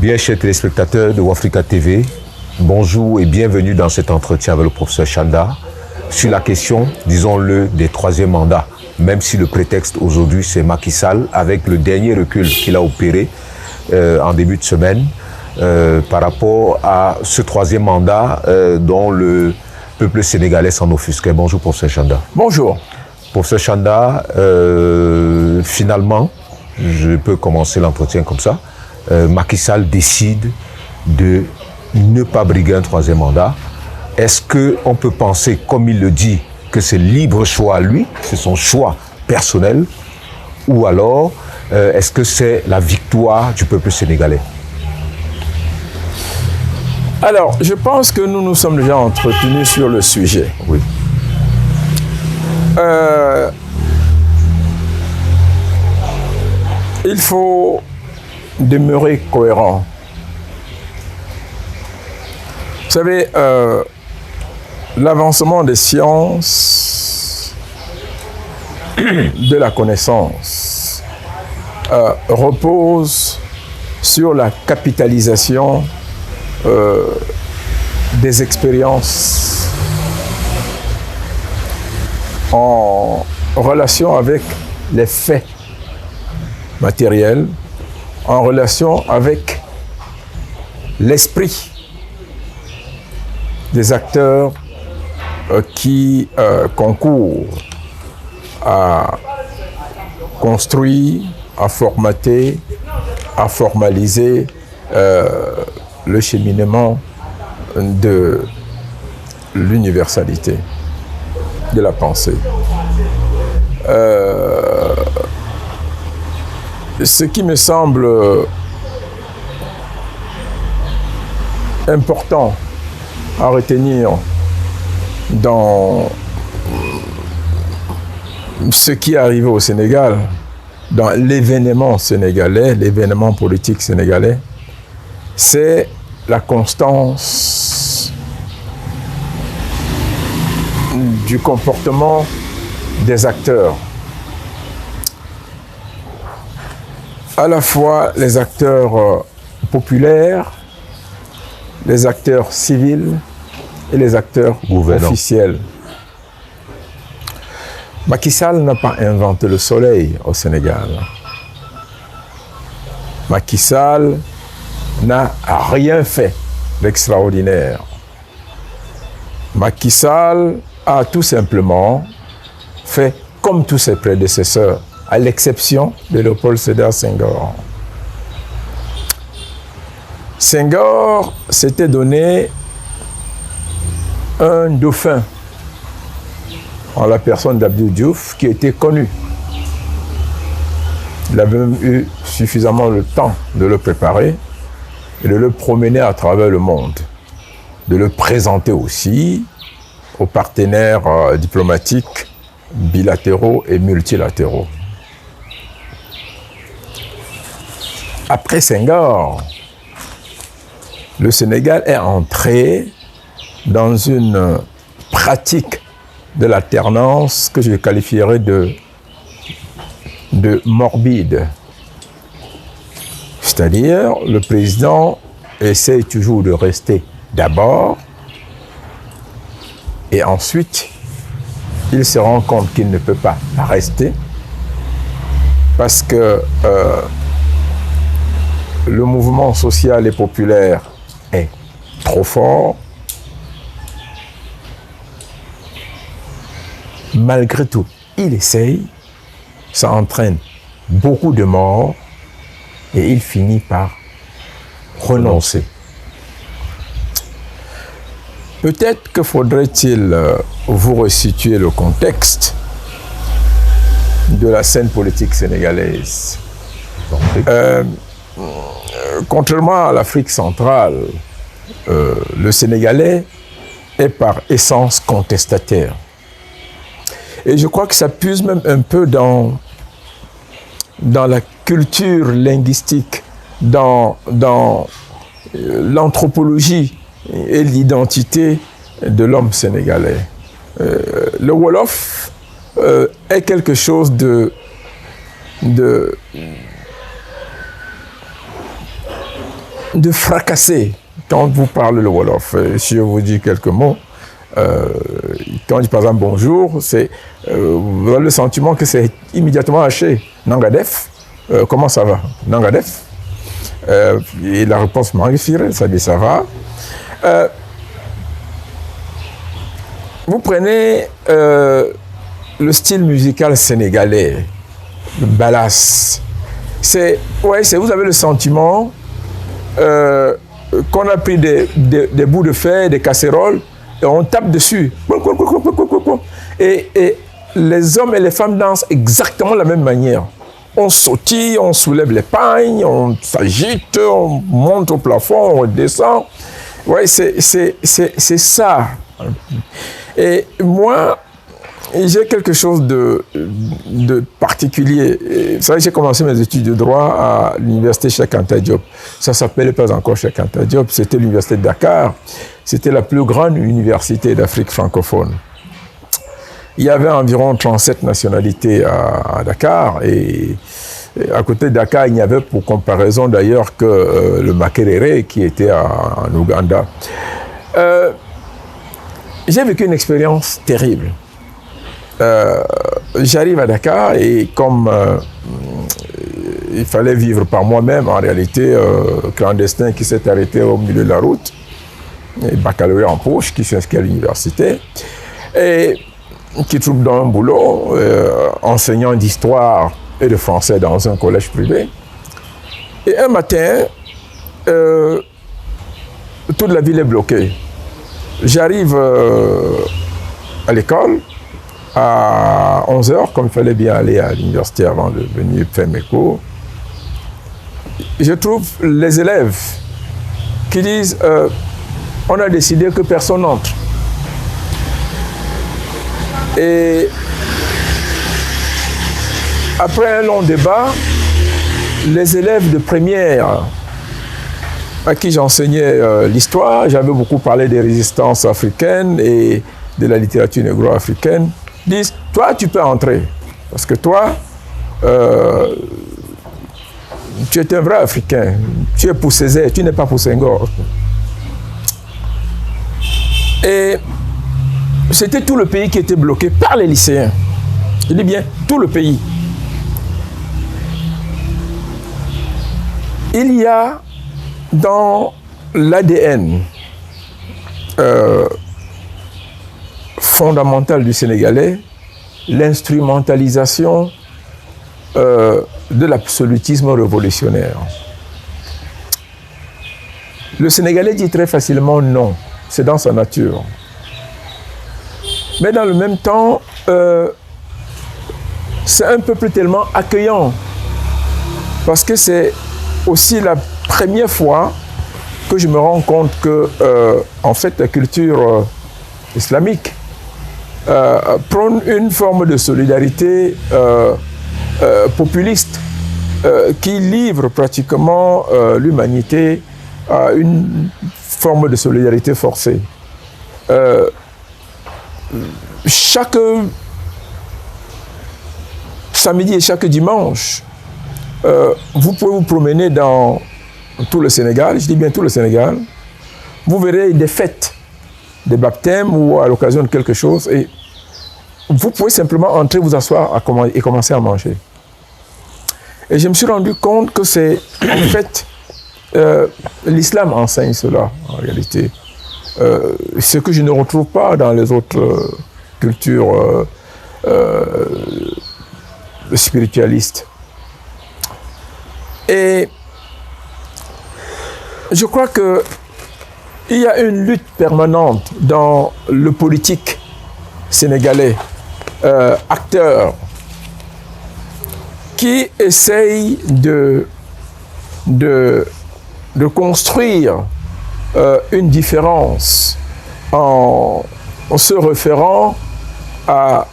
Bien, chers téléspectateurs de Wafrica TV, bonjour et bienvenue dans cet entretien avec le professeur Chanda sur la question, disons-le, des troisièmes mandats. Même si le prétexte aujourd'hui c'est Macky Sall, avec le dernier recul qu'il a opéré en début de semaine par rapport à ce troisième mandat dont le peuple sénégalais s'en offusquait. Bonjour professeur Chanda. Bonjour. Professeur Chanda, finalement, je peux commencer l'entretien comme ça. Macky Sall décide de ne pas briguer un troisième mandat. Est-ce qu'on peut penser, comme il le dit, que c'est libre choix à lui, c'est son choix personnel, ou alors est-ce que c'est la victoire du peuple sénégalais? Alors, je pense que nous nous sommes déjà entretenus sur le sujet. Oui. Il faut demeurer cohérent. Vous savez, l'avancement des sciences, de la connaissance, repose sur la capitalisation des expériences en relation avec les faits matériels, en relation avec l'esprit des acteurs qui concourent à construire, à formater, à formaliser le cheminement de l'universalité de la pensée. Ce qui me semble important à retenir dans ce qui est arrivé au Sénégal, dans l'événement sénégalais, l'événement politique sénégalais, c'est la constance du comportement des acteurs. À la fois les acteurs populaires, les acteurs civils et les acteurs officiels. Macky Sall n'a pas inventé le soleil au Sénégal. Macky Sall n'a rien fait d'extraordinaire. Macky Sall a tout simplement fait comme tous ses prédécesseurs, à l'exception de Léopold Sédar Senghor. Senghor s'était donné un dauphin en la personne d'Abdou Diouf qui était connu. Il avait même eu suffisamment le temps de le préparer et de le promener à travers le monde, de le présenter aussi aux partenaires diplomatiques bilatéraux et multilatéraux. Après Senghor, le Sénégal est entré dans une pratique de l'alternance que je qualifierais de morbide. C'est-à-dire, le président essaie toujours de rester d'abord et ensuite, il se rend compte qu'il ne peut pas rester parce que le mouvement social et populaire est trop fort. Malgré tout, il essaye, ça entraîne beaucoup de morts et il finit par renoncer. Peut-être que faudrait-il vous resituer le contexte de la scène politique sénégalaise. Contrairement à l'Afrique centrale, le Sénégalais est par essence contestataire. Et je crois que ça puise même un peu dans la culture linguistique, dans l'anthropologie et l'identité de l'homme sénégalais. Le Wolof est quelque chose de de fracasser. Quand vous parlez le Wolof, si je vous dis quelques mots, quand on dit par exemple bonjour, vous avez le sentiment que c'est immédiatement haché. Nangadef, comment ça va? Nangadef. Et la réponse Mangifire, ça dit ça va. Vous prenez le style musical sénégalais, le balas. Vous avez le sentiment qu'on a pris des bouts de fer, des casséroles, et on tape dessus. Et les hommes et les femmes dansent exactement de la même manière. On sautille, on soulève les pagnes, on s'agite, on monte au plafond, on descend. Ouais, c'est ça. Et moi, j'ai quelque chose de particulier. Vous savez, j'ai commencé mes études de droit à l'université Cheikh Anta Diop. Ça ne s'appelait pas encore Cheikh Anta Diop, c'était l'université de Dakar. C'était la plus grande université d'Afrique francophone. Il y avait environ 37 nationalités à Dakar et à côté de Dakar, il n'y avait pour comparaison d'ailleurs que le Makerere qui était en Ouganda. J'ai vécu une expérience terrible. J'arrive à Dakar et comme il fallait vivre par moi-même, en réalité, clandestin qui s'est arrêté au milieu de la route, et baccalauréat en poche, qui s'inscrit à l'université, et qui trouve dans un boulot, enseignant d'histoire et de français dans un collège privé. Et un matin, toute la ville est bloquée. J'arrive à l'école à 11h, comme il fallait bien aller à l'université avant de venir faire mes cours. Je trouve les élèves qui disent on a décidé que personne n'entre. Et après un long débat, les élèves de première à qui j'enseignais l'histoire, j'avais beaucoup parlé des résistances africaines et de la littérature négro-africaine, disent « Toi, tu peux entrer, parce que toi, tu es un vrai Africain, tu es pour Césaire, tu n'es pas pour Senghor. » Et c'était tout le pays qui était bloqué par les lycéens. Je dis bien, tout le pays. Il y a dans l'ADN fondamental du Sénégalais l'instrumentalisation de l'absolutisme révolutionnaire. Le Sénégalais dit très facilement non, c'est dans sa nature. Mais dans le même temps, c'est un peuple tellement accueillant, parce que c'est aussi la première fois que je me rends compte que, en fait, la culture islamique prône une forme de solidarité populiste qui livre pratiquement l'humanité à une forme de solidarité forcée. Chaque samedi et chaque dimanche, vous pouvez vous promener dans tout le Sénégal, je dis bien tout le Sénégal, vous verrez des fêtes, des baptêmes ou à l'occasion de quelque chose, et vous pouvez simplement entrer, vous asseoir et commencer à manger. Et je me suis rendu compte que c'est, en fait, l'islam enseigne cela, en réalité. Ce que je ne retrouve pas dans les autres cultures spiritualistes. Et je crois qu'il y a une lutte permanente dans le politique sénégalais, acteurs, qui essayent de construire une différence en se référant à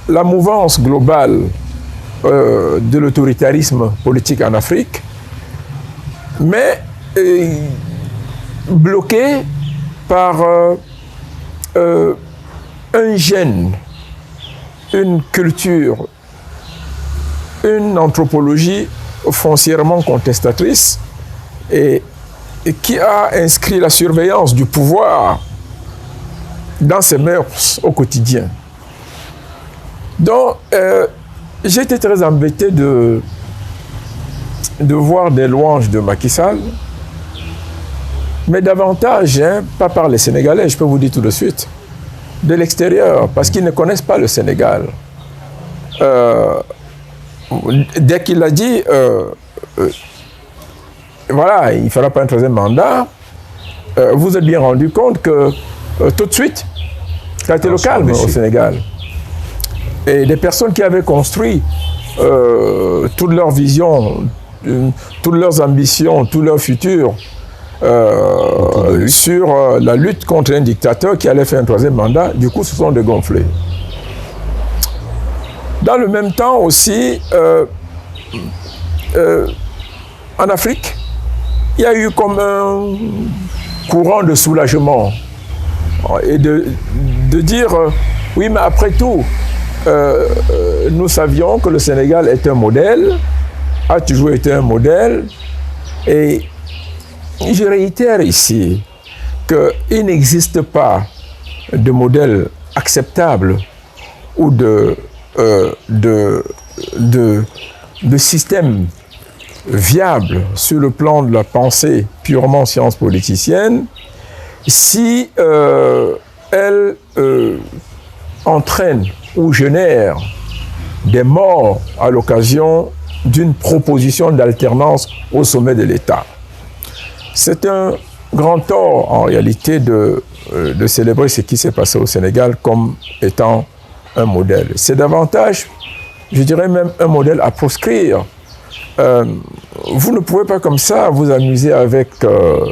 la mouvance globale de l'autoritarisme politique en Afrique, mais bloqué par un gène, une culture, une anthropologie foncièrement contestatrice et qui a inscrit la surveillance du pouvoir dans ses mœurs au quotidien. Donc, j'ai été très embêté de voir des louanges de Macky Sall, mais davantage, hein, pas par les Sénégalais, je peux vous dire tout de suite, de l'extérieur, parce qu'ils ne connaissent pas le Sénégal. Dès qu'il a dit, voilà, il ne fera pas un troisième mandat, vous êtes bien rendu compte que tout de suite, ça a été le calme au Sénégal. Et des personnes qui avaient construit toute leur vision, toutes leurs ambitions, tout leur futur sur la lutte contre un dictateur qui allait faire un troisième mandat, du coup, se sont dégonflés. Dans le même temps aussi, en Afrique, il y a eu comme un courant de soulagement et de dire, oui, mais après tout, nous savions que le Sénégal est un modèle, a toujours été un modèle, et je réitère ici qu'il n'existe pas de modèle acceptable ou de système viable sur le plan de la pensée purement science politicienne si elle entraîne ou génère des morts à l'occasion d'une proposition d'alternance au sommet de l'État. C'est un grand tort en réalité de célébrer ce qui s'est passé au Sénégal comme étant un modèle. C'est davantage, je dirais même un modèle à proscrire. Vous ne pouvez pas comme ça vous amuser avec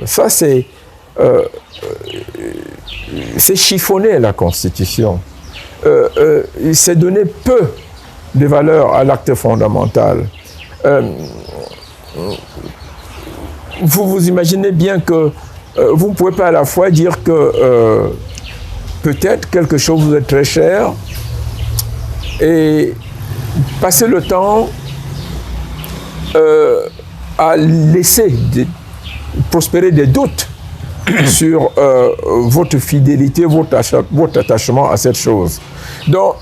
ça, c'est chiffonner la Constitution. C'est donner peu de valeur à l'acte fondamental. Vous vous imaginez bien que vous ne pouvez pas à la fois dire que peut-être quelque chose vous est très cher et passer le temps à laisser prospérer des doutes sur votre fidélité, votre attachement à cette chose. Donc,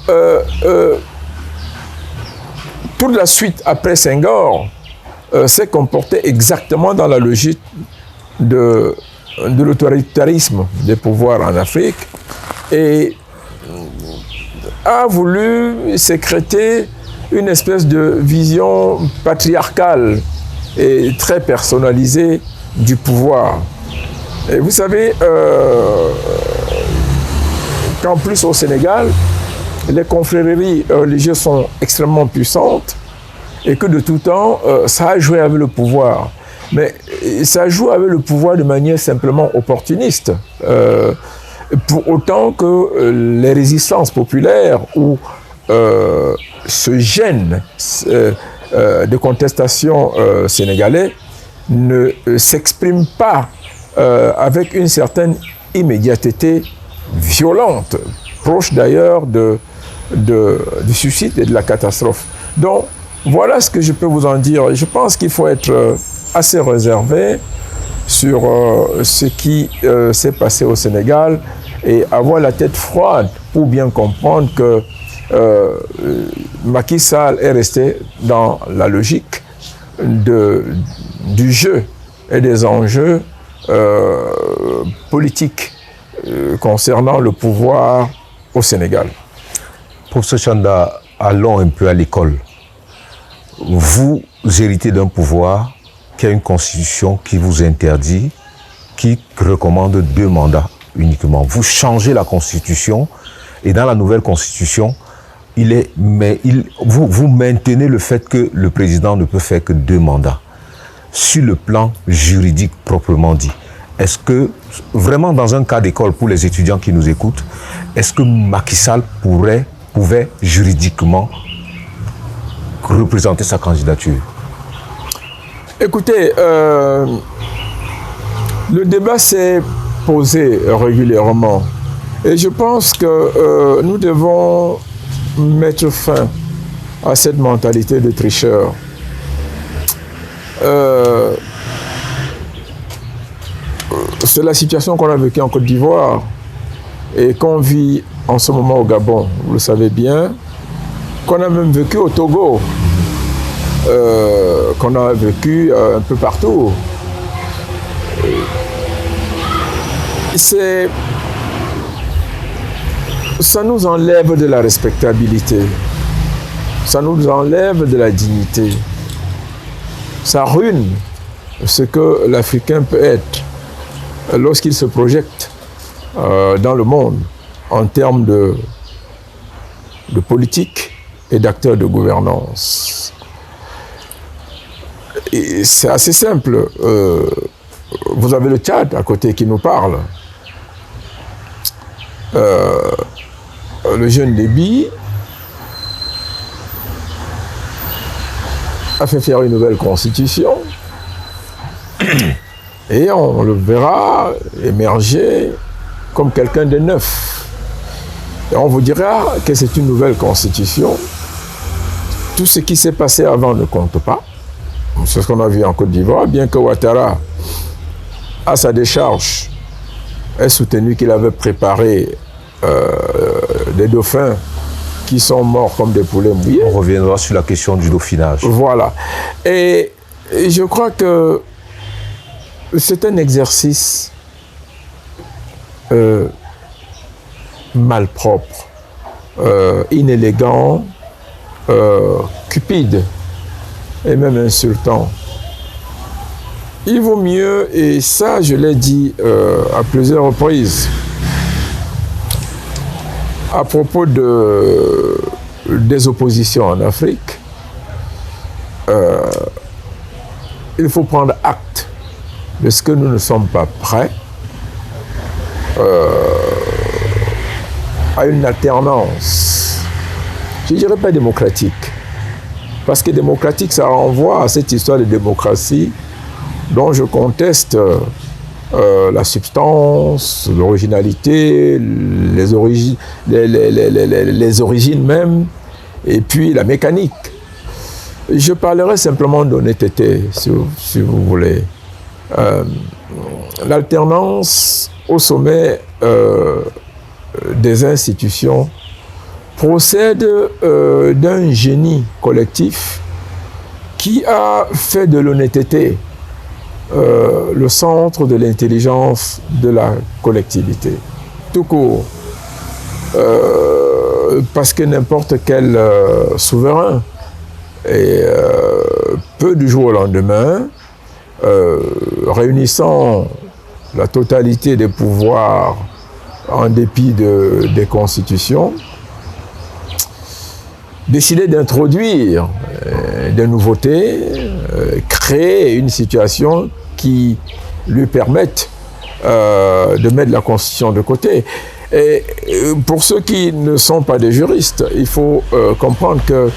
toute la suite après Senghor s'est comportée exactement dans la logique de l'autoritarisme des pouvoirs en Afrique et a voulu sécréter une espèce de vision patriarcale et très personnalisée du pouvoir. Et vous savez qu'en plus au Sénégal, les confréries religieuses sont extrêmement puissantes et que de tout temps, ça a joué avec le pouvoir. Mais ça joue avec le pouvoir de manière simplement opportuniste. Pour autant que les résistances populaires ou ce gène de contestation sénégalais ne s'exprime pas avec une certaine immédiateté violente, proche d'ailleurs du suicide et de la catastrophe. Donc, voilà ce que je peux vous en dire. Je pense qu'il faut être assez réservé sur ce qui s'est passé au Sénégal et avoir la tête froide pour bien comprendre que Macky Sall est resté dans la logique du jeu et des enjeux politiques concernant le pouvoir au Sénégal. Professeur Chanda, allons un peu à l'école. Vous héritez d'un pouvoir qui a une constitution qui vous interdit, qui recommande 2 mandats uniquement. Vous changez la constitution et dans la nouvelle constitution, vous maintenez le fait que le président ne peut faire que 2 mandats. Sur le plan juridique proprement dit, est-ce que, vraiment dans un cas d'école pour les étudiants qui nous écoutent, est-ce que Macky Sall pouvait juridiquement représenter sa candidature? Écoutez, le débat s'est posé régulièrement et je pense que nous devons mettre fin à cette mentalité de tricheur. c'est la situation qu'on a vécue en Côte d'Ivoire et qu'on vit en ce moment au Gabon, vous le savez bien, qu'on a même vécu au Togo, qu'on a vécu un peu partout. Ça nous enlève de la respectabilité, ça nous enlève de la dignité, ça ruine ce que l'Africain peut être lorsqu'il se projette dans le monde en termes de politique et d'acteurs de gouvernance. Et c'est assez simple. Vous avez le Tchad à côté qui nous parle. Le jeune Déby a fait faire une nouvelle constitution et on le verra émerger comme quelqu'un de neuf. Et on vous dira que c'est une nouvelle constitution. Tout ce qui s'est passé avant ne compte pas. C'est ce qu'on a vu en Côte d'Ivoire, bien que Ouattara, à sa décharge, ait soutenu qu'il avait préparé des dauphins qui sont morts comme des poulets mouillés. On reviendra sur la question du dauphinage. Voilà. Et je crois que c'est un exercice malpropre, inélégant, cupide et même insultant. Il vaut mieux, et ça je l'ai dit à plusieurs reprises, à propos des oppositions en Afrique, il faut prendre acte de ce que nous ne sommes pas prêts à une alternance, je ne dirais pas démocratique, parce que démocratique, ça renvoie à cette histoire de démocratie dont je conteste la substance, l'originalité, les origines même, et puis la mécanique. Je parlerai simplement d'honnêteté, si vous voulez. L'alternance au sommet des institutions procède d'un génie collectif qui a fait de l'honnêteté le centre de l'intelligence de la collectivité. Tout court. Parce que n'importe quel souverain peut du jour au lendemain, réunissant la totalité des pouvoirs en dépit des constitutions, décider d'introduire des nouveautés, créer une situation qui lui permette de mettre la Constitution de côté. Et pour ceux qui ne sont pas des juristes, il faut comprendre que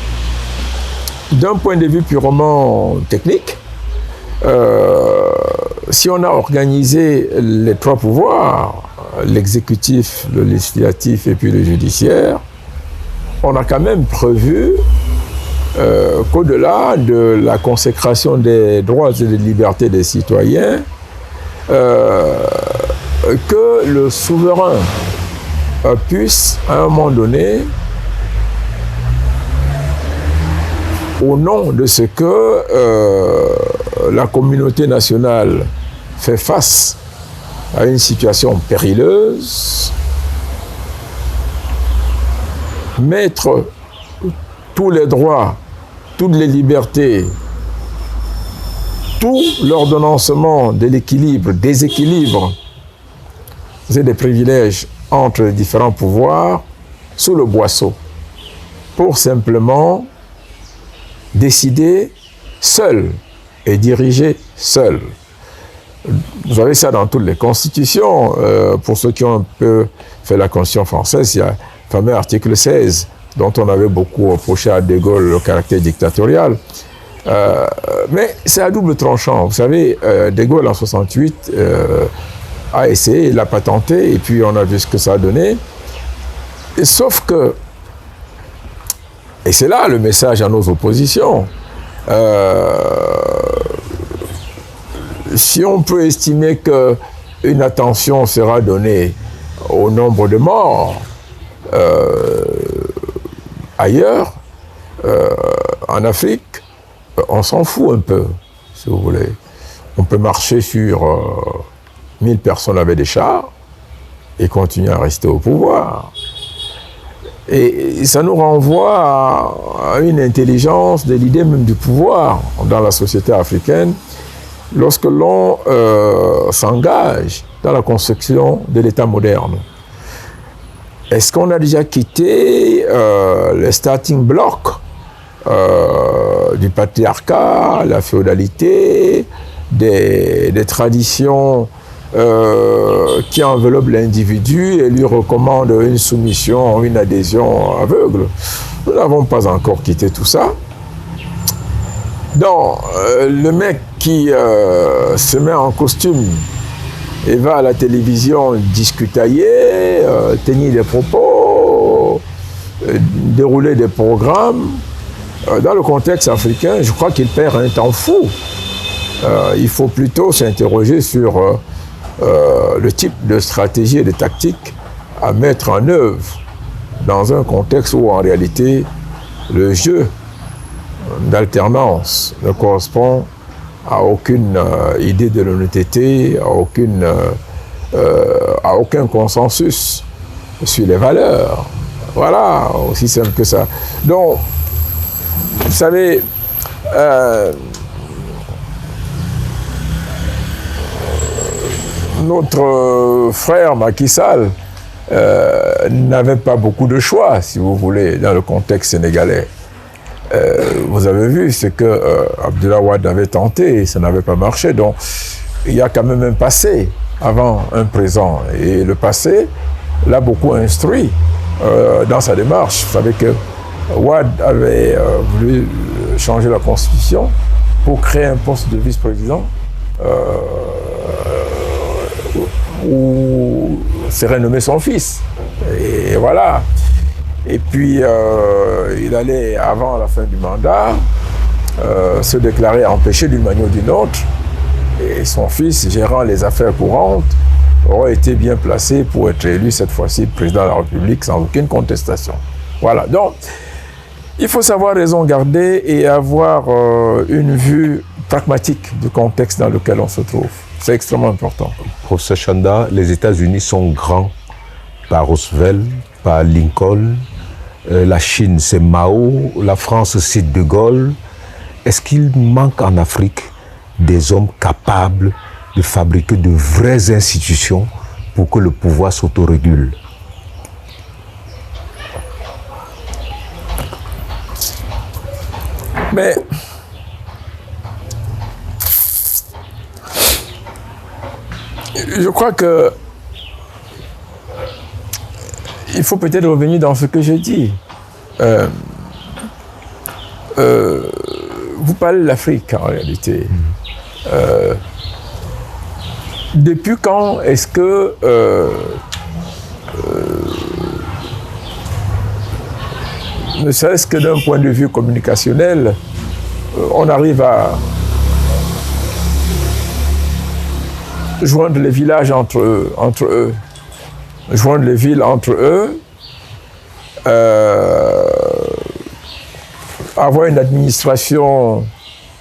d'un point de vue purement technique, si on a organisé les trois pouvoirs, l'exécutif, le législatif et puis le judiciaire, on a quand même prévu qu'au-delà de la consécration des droits et des libertés des citoyens, que le souverain puisse, à un moment donné, au nom de ce que la communauté nationale fait face à une situation périlleuse, mettre tous les droits, toutes les libertés, tout l'ordonnancement de l'équilibre, déséquilibre et des privilèges entre les différents pouvoirs sous le boisseau, pour simplement décider seul et diriger seul. Vous avez ça dans toutes les constitutions. Pour ceux qui ont un peu fait la Constitution française, il y a le fameux article 16, dont on avait beaucoup reproché à De Gaulle le caractère dictatorial. Mais c'est à double tranchant. Vous savez, De Gaulle en 68 a essayé, il l'a patenté, et puis on a vu ce que ça a donné. Et sauf que, et c'est là le message à nos oppositions, si on peut estimer que une attention sera donnée au nombre de morts ailleurs, en Afrique, on s'en fout un peu, si vous voulez. On peut marcher sur 1000 personnes avec des chars et continuer à rester au pouvoir. Et ça nous renvoie à une intelligence de l'idée même du pouvoir dans la société africaine lorsque l'on s'engage dans la construction de l'État moderne. Est-ce qu'on a déjà quitté les starting blocks du patriarcat, la féodalité, des traditions qui enveloppent l'individu et lui recommandent une soumission, une adhésion aveugle? Nous n'avons pas encore quitté tout ça. Donc, le mec qui se met en costume et va à la télévision discutailler, tenir des propos, dérouler des programmes, dans le contexte africain, je crois qu'il perd un temps fou. Il faut plutôt s'interroger sur le type de stratégie et de tactique à mettre en œuvre dans un contexte où, en réalité, le jeu d'alternance ne correspond à aucune idée de l'honnêteté, à aucun consensus sur les valeurs. Voilà, aussi simple que ça. Donc, vous savez, notre frère Macky Sall n'avait pas beaucoup de choix, si vous voulez, dans le contexte sénégalais. Vous avez vu ce que Abdoulaye Wade avait tenté et ça n'avait pas marché. Donc, il y a quand même un passé avant un présent. Et le passé l'a beaucoup instruit dans sa démarche. Vous savez que Wade avait voulu changer la Constitution pour créer un poste de vice-président où serait nommé son fils. Et voilà. Et puis, il allait, avant la fin du mandat, se déclarer empêché d'une manière ou d'une autre. Et son fils, gérant les affaires courantes, aurait été bien placé pour être élu cette fois-ci président de la République sans aucune contestation. Voilà. Donc, il faut savoir raison garder et avoir une vue pragmatique du contexte dans lequel on se trouve. C'est extrêmement important. Professeur Chanda, les États-Unis sont grands par Roosevelt, par Lincoln. La Chine, c'est Mao. La France, c'est De Gaulle. Est-ce qu'il manque en Afrique des hommes capables de fabriquer de vraies institutions pour que le pouvoir s'autorégule? Mais je crois que il faut peut-être revenir dans ce que j'ai dit. Vous parlez de l'Afrique en réalité. Depuis quand est-ce que ne serait-ce que d'un point de vue communicationnel, on arrive à joindre les villages entre eux, joindre les villes entre eux, avoir une administration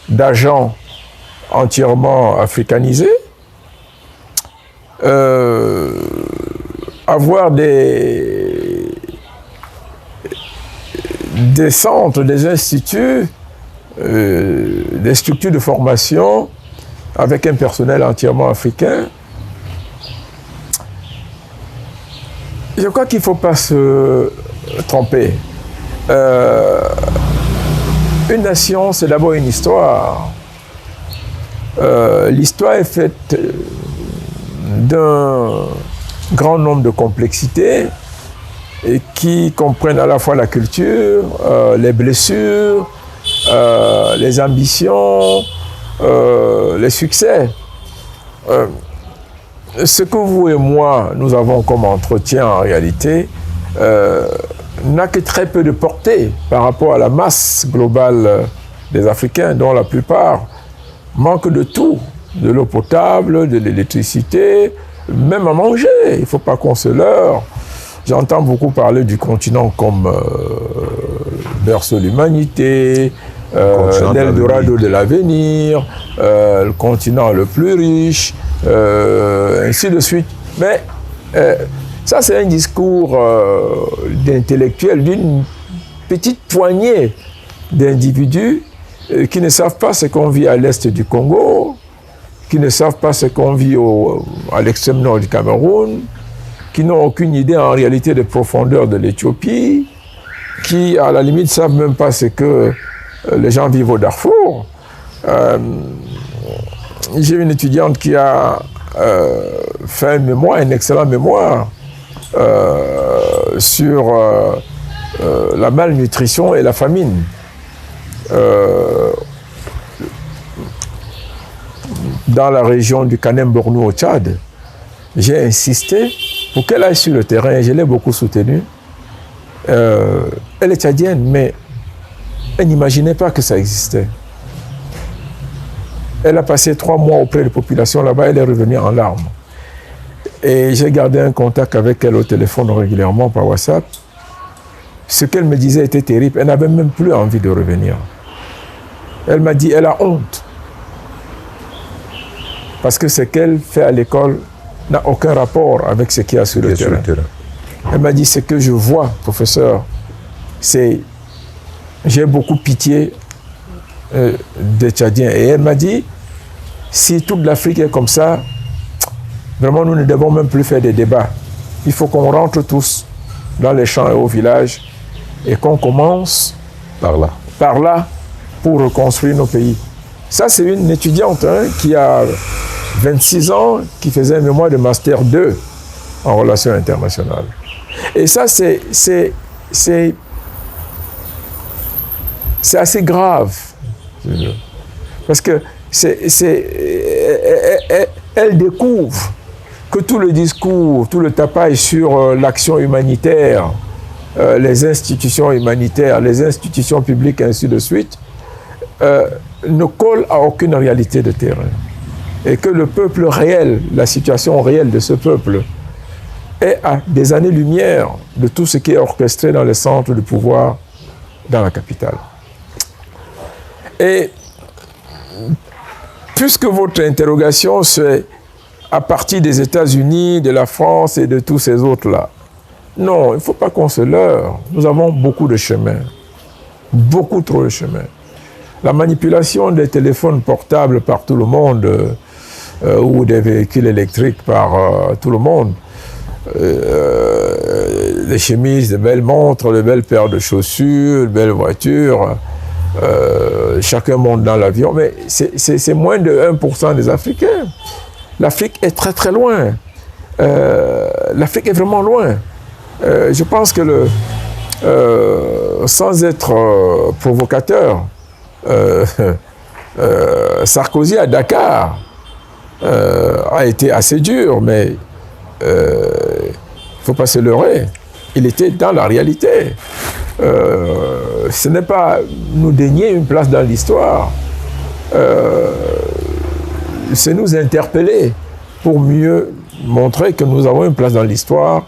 d'agents entièrement africanisés, avoir des centres, des instituts, des structures de formation avec un personnel entièrement africain. Je crois qu'il ne faut pas se tromper. Une nation, c'est d'abord une histoire. L'histoire est faite d'un grand nombre de complexités et qui comprennent à la fois la culture, les blessures, les ambitions, les succès. Ce que vous et moi, nous avons comme entretien en réalité, n'a que très peu de portée par rapport à la masse globale des Africains, dont la plupart manquent de tout, de l'eau potable, de l'électricité, même à manger. Il ne faut pas qu'on se leurre. J'entends beaucoup parler du continent comme berceau de l'humanité, l'Eldorado de l'avenir, le continent le plus riche, ainsi de suite. Mais ça, c'est un discours d'intellectuels d'une petite poignée d'individus qui ne savent pas ce qu'on vit à l'est du Congo, qui ne savent pas ce qu'on vit à l'extrême nord du Cameroun, qui n'ont aucune idée en réalité des profondeurs de l'Éthiopie, qui à la limite ne savent même pas ce que les gens vivent au Darfour. J'ai une étudiante qui a fait un mémoire, un excellent mémoire, sur la malnutrition et la famine. Dans la région du Kanem-Bornou au Tchad, j'ai insisté pour qu'elle aille sur le terrain et je l'ai beaucoup soutenue. Elle est tchadienne, mais elle n'imaginait pas que ça existait. Elle a passé 3 mois auprès des populations là-bas, elle est revenue en larmes. Et j'ai gardé un contact avec elle au téléphone régulièrement par WhatsApp. Ce qu'elle me disait était terrible, elle n'avait même plus envie de revenir. Elle m'a dit, elle a honte. Parce que ce qu'elle fait à l'école n'a aucun rapport avec ce qu'il y a sur le terrain. Elle m'a dit, ce que je vois, professeur, c'est... J'ai beaucoup pitié des Tchadiens. Et elle m'a dit, si toute l'Afrique est comme ça, vraiment, nous ne devons même plus faire des débats. Il faut qu'on rentre tous dans les champs et au village et qu'on commence par là pour reconstruire nos pays. Ça, c'est une étudiante qui a 26 ans, qui faisait un mémoire de Master 2 en relations internationales. Et ça, c'est assez grave. Parce que elle découvre que tout le discours, tout le tapage sur l'action humanitaire, les institutions humanitaires, les institutions publiques, ainsi de suite, ne colle à aucune réalité de terrain. Et que le peuple réel, la situation réelle de ce peuple, est à des années-lumière de tout ce qui est orchestré dans les centres de pouvoir dans la capitale. Et puisque votre interrogation, c'est à partir des États-Unis, de la France et de tous ces autres-là, non, il ne faut pas qu'on se leurre. Nous avons beaucoup de chemin, beaucoup trop de chemin. La manipulation des téléphones portables par tout le monde, ou des véhicules électriques par tout le monde, des chemises, des belles montres, de belles paires de chaussures, de belles voitures, chacun monte dans l'avion, mais c'est moins de 1% des Africains. L'Afrique est très très loin. L'Afrique est vraiment loin. Je pense que sans être provocateur, Sarkozy à Dakar a été assez dur, mais il ne faut pas se leurrer. Il était dans la réalité. Ce n'est pas nous dénier une place dans l'histoire, c'est nous interpeller pour mieux montrer que nous avons une place dans l'histoire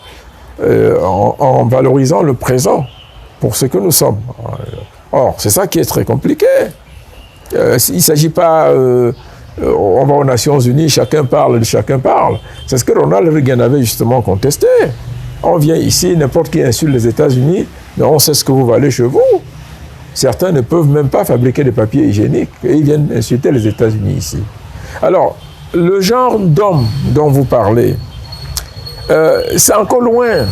en valorisant le présent pour ce que nous sommes. Or, c'est ça qui est très compliqué. Il ne s'agit pas, on va aux Nations Unies, chacun parle, chacun parle. C'est ce que Ronald Reagan avait justement contesté. On vient ici, n'importe qui insulte les États-Unis, mais on sait ce que vous valez chez vous. Certains ne peuvent même pas fabriquer des papiers hygiéniques et ils viennent insulter les États-Unis ici. Alors, le genre d'homme dont vous parlez, c'est encore loin.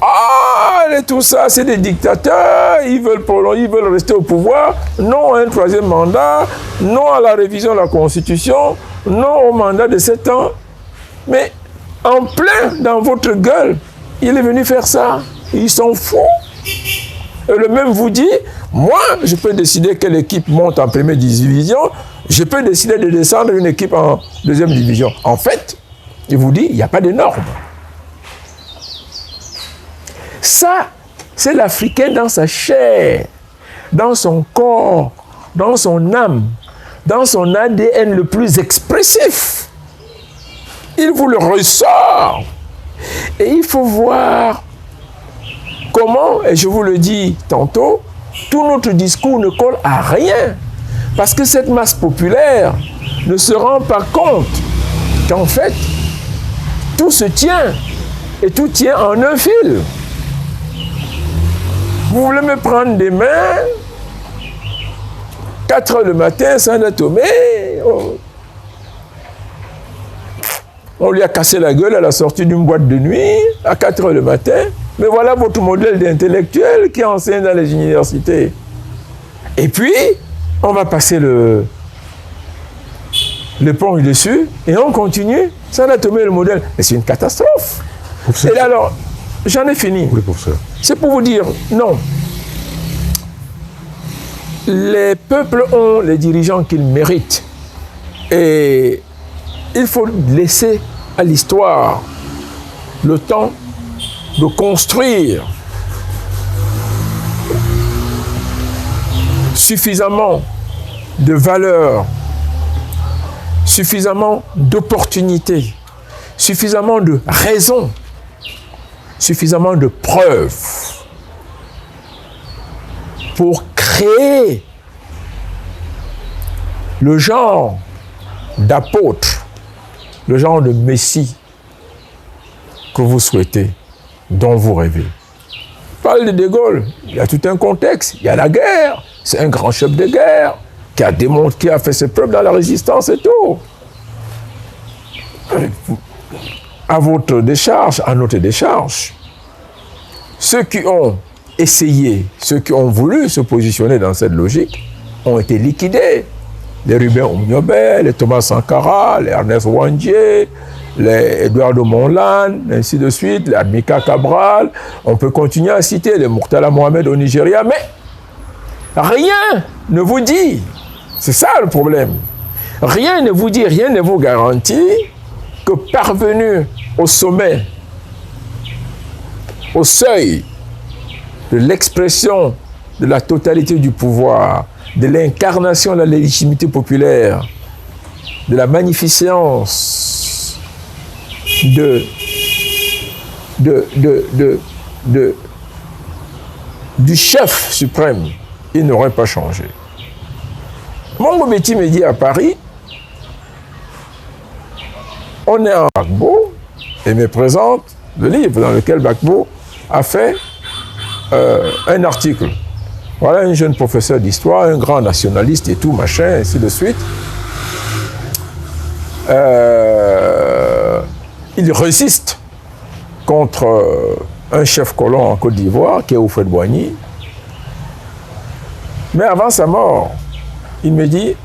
Ah, et tout ça, c'est des dictateurs, ils veulent rester au pouvoir, non à un 3e mandat, non à la révision de la Constitution, non au mandat de 7 ans. Mais en plein dans votre gueule, il est venu faire ça. Ils sont fous. Et le même vous dit, moi, je peux décider quelle équipe monte en première division, je peux décider de descendre une équipe en 2e division. En fait, il vous dit, il n'y a pas de normes. Ça, c'est l'Africain dans sa chair, dans son corps, dans son âme, dans son ADN le plus expressif. Il vous le ressort. Et il faut voir comment, et je vous le dis tantôt, tout notre discours ne colle à rien. Parce que cette masse populaire ne se rend pas compte qu'en fait, tout se tient et tout tient en un fil. Vous voulez me prendre des mains, 4 heures le matin, Sanda Tomé, on lui a cassé la gueule à la sortie d'une boîte de nuit, à 4 heures le matin, mais voilà votre modèle d'intellectuel qui enseigne dans les universités. Et puis, on va passer le pont dessus et on continue. Sanda Tomé le modèle. Mais c'est une catastrophe. Et là, alors, j'en ai fini. Oui, professeur. C'est pour vous dire, non. Les peuples ont les dirigeants qu'ils méritent. Et il faut laisser à l'histoire le temps de construire suffisamment de valeurs, suffisamment d'opportunités, suffisamment de raisons, suffisamment de preuves pour créer le genre d'apôtre, le genre de messie que vous souhaitez, dont vous rêvez. Parle de De Gaulle, il y a tout un contexte, il y a la guerre, c'est un grand chef de guerre qui a démontré, qui a fait ses preuves dans la résistance et tout. À votre décharge, à notre décharge, ceux qui ont essayé, ceux qui ont voulu se positionner dans cette logique ont été liquidés. Les Ruben Oumniobé, les Thomas Sankara, les Ernest Ouandjé, les Eduardo Monlan, ainsi de suite, les Admika Cabral. On peut continuer à citer les Murtala Mohamed au Nigeria, mais rien ne vous dit, c'est ça le problème, rien ne vous dit, rien ne vous garantit que parvenu au sommet, au seuil de l'expression de la totalité du pouvoir, de l'incarnation de la légitimité populaire, de la magnificence du chef suprême, il n'aurait pas changé. Mongo Betty me dit à Paris, on est en Gbagbo, et me présente le livre dans lequel Gbagbo a fait un article. Voilà un jeune professeur d'histoire, un grand nationaliste et tout, machin, ainsi de suite. Il résiste contre un chef colon en Côte d'Ivoire, qui est Houphouët-Boigny. Mais avant sa mort, il me dit,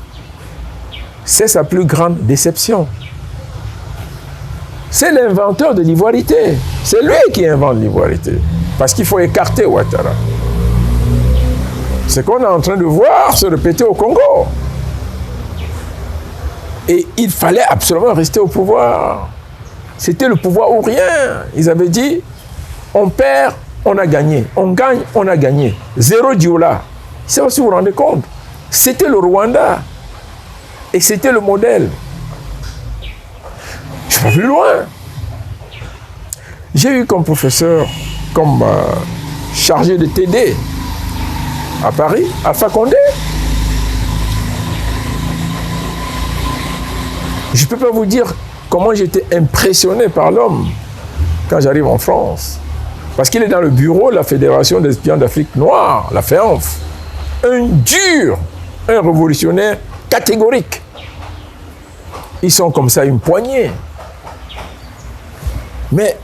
c'est sa plus grande déception. C'est l'inventeur de l'ivoirité. C'est lui qui invente l'ivoirité. Parce qu'il faut écarter Ouattara. C'est qu'on est en train de voir se répéter au Congo. Et il fallait absolument rester au pouvoir. C'était le pouvoir ou rien. Ils avaient dit, on perd, on a gagné. On gagne, on a gagné. Zéro Dioula. C'est aussi, vous vous rendez compte. C'était le Rwanda. Et c'était le modèle. Je vais plus loin. J'ai eu comme professeur, comme chargé de TD à Paris, Alpha Condé. Je ne peux pas vous dire comment j'étais impressionné par l'homme quand j'arrive en France. Parce qu'il est dans le bureau de la Fédération des espions d'Afrique noire, la FEANF. Un dur, un révolutionnaire catégorique. Ils sont comme ça, une poignée. Mais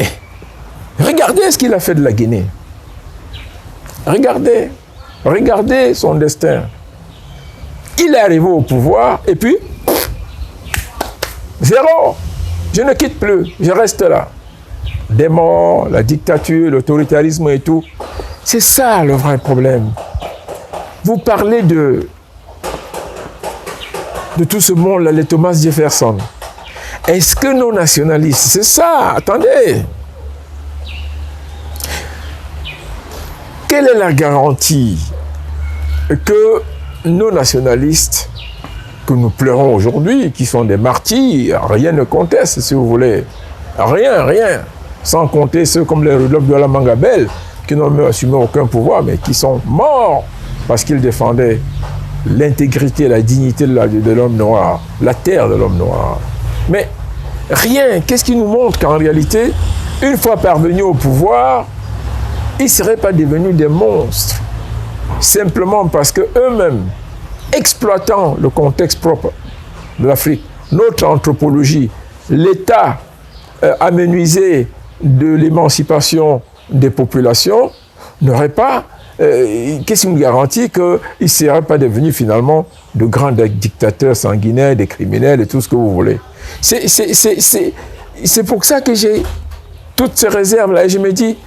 regardez ce qu'il a fait de la Guinée. Regardez son destin. Il est arrivé au pouvoir et puis, zéro. Je ne quitte plus, je reste là. Des morts, la dictature, l'autoritarisme et tout. C'est ça le vrai problème. Vous parlez de tout ce monde-là, les Thomas Jefferson. Est-ce que nos nationalistes, c'est ça, attendez. Quelle est la garantie que nos nationalistes, que que nous pleurons aujourd'hui, qui sont des martyrs, rien ne conteste, si vous voulez. Rien. Sans compter ceux comme les Rudolf de la Mangabel, qui n'ont même assumé aucun pouvoir, mais qui sont morts parce qu'ils défendaient l'intégrité, la dignité de l'homme noir, la terre de l'homme noir. Mais rien, qu'est-ce qui nous montre qu'en réalité, une fois parvenus au pouvoir, ils ne seraient pas devenus des monstres, simplement parce qu'eux-mêmes, exploitant le contexte propre de l'Afrique, notre anthropologie, l'état amenuisé de l'émancipation des populations, n'aurait pas, qu'est-ce qui nous garantit qu'ils ne seraient pas devenus finalement de grands dictateurs sanguinaires, des criminels et tout ce que vous voulez. C'est pour ça que j'ai toutes ces réserves-là et je me dis,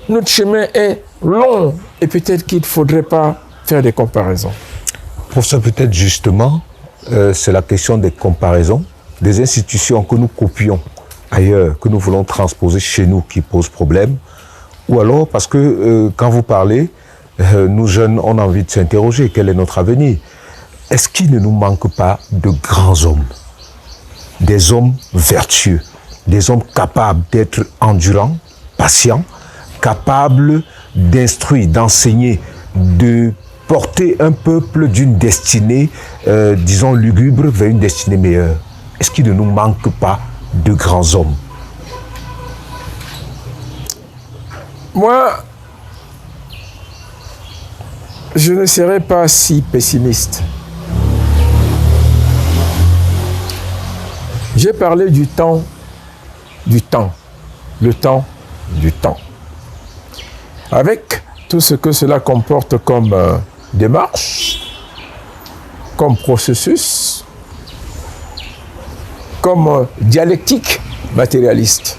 notre chemin est long et peut-être qu'il ne faudrait pas faire des comparaisons. Pour ça, peut-être justement, c'est la question des comparaisons, des institutions que nous copions ailleurs, que nous voulons transposer chez nous qui posent problème, ou alors parce que quand vous parlez, nous jeunes, on a envie de s'interroger, quel est notre avenir? Est-ce qu'il ne nous manque pas de grands hommes, des hommes vertueux, des hommes capables d'être endurants, patients, capables d'instruire, d'enseigner, de porter un peuple d'une destinée, disons, lugubre vers une destinée meilleure? Est-ce qu'il ne nous manque pas de grands hommes? Moi, je ne serais pas si pessimiste. J'ai parlé du temps, le temps. Avec tout ce que cela comporte comme démarche, comme processus, comme dialectique matérialiste.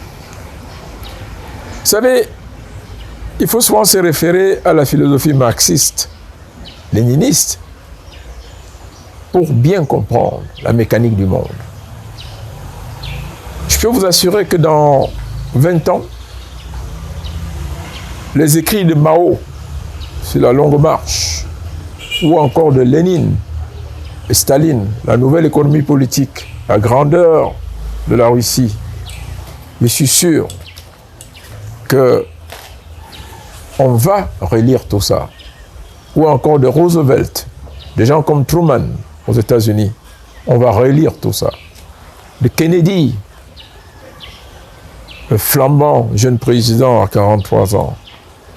Vous savez, il faut souvent se référer à la philosophie marxiste, léniniste, pour bien comprendre la mécanique du monde. Je peux vous assurer que dans 20 ans, les écrits de Mao sur la longue marche, ou encore de Lénine et Staline, la nouvelle économie politique, la grandeur de la Russie, je suis sûr que on va relire tout ça. Ou encore de Roosevelt, des gens comme Truman aux États-Unis, on va relire tout ça. De Kennedy, le flambant jeune président à 43 ans,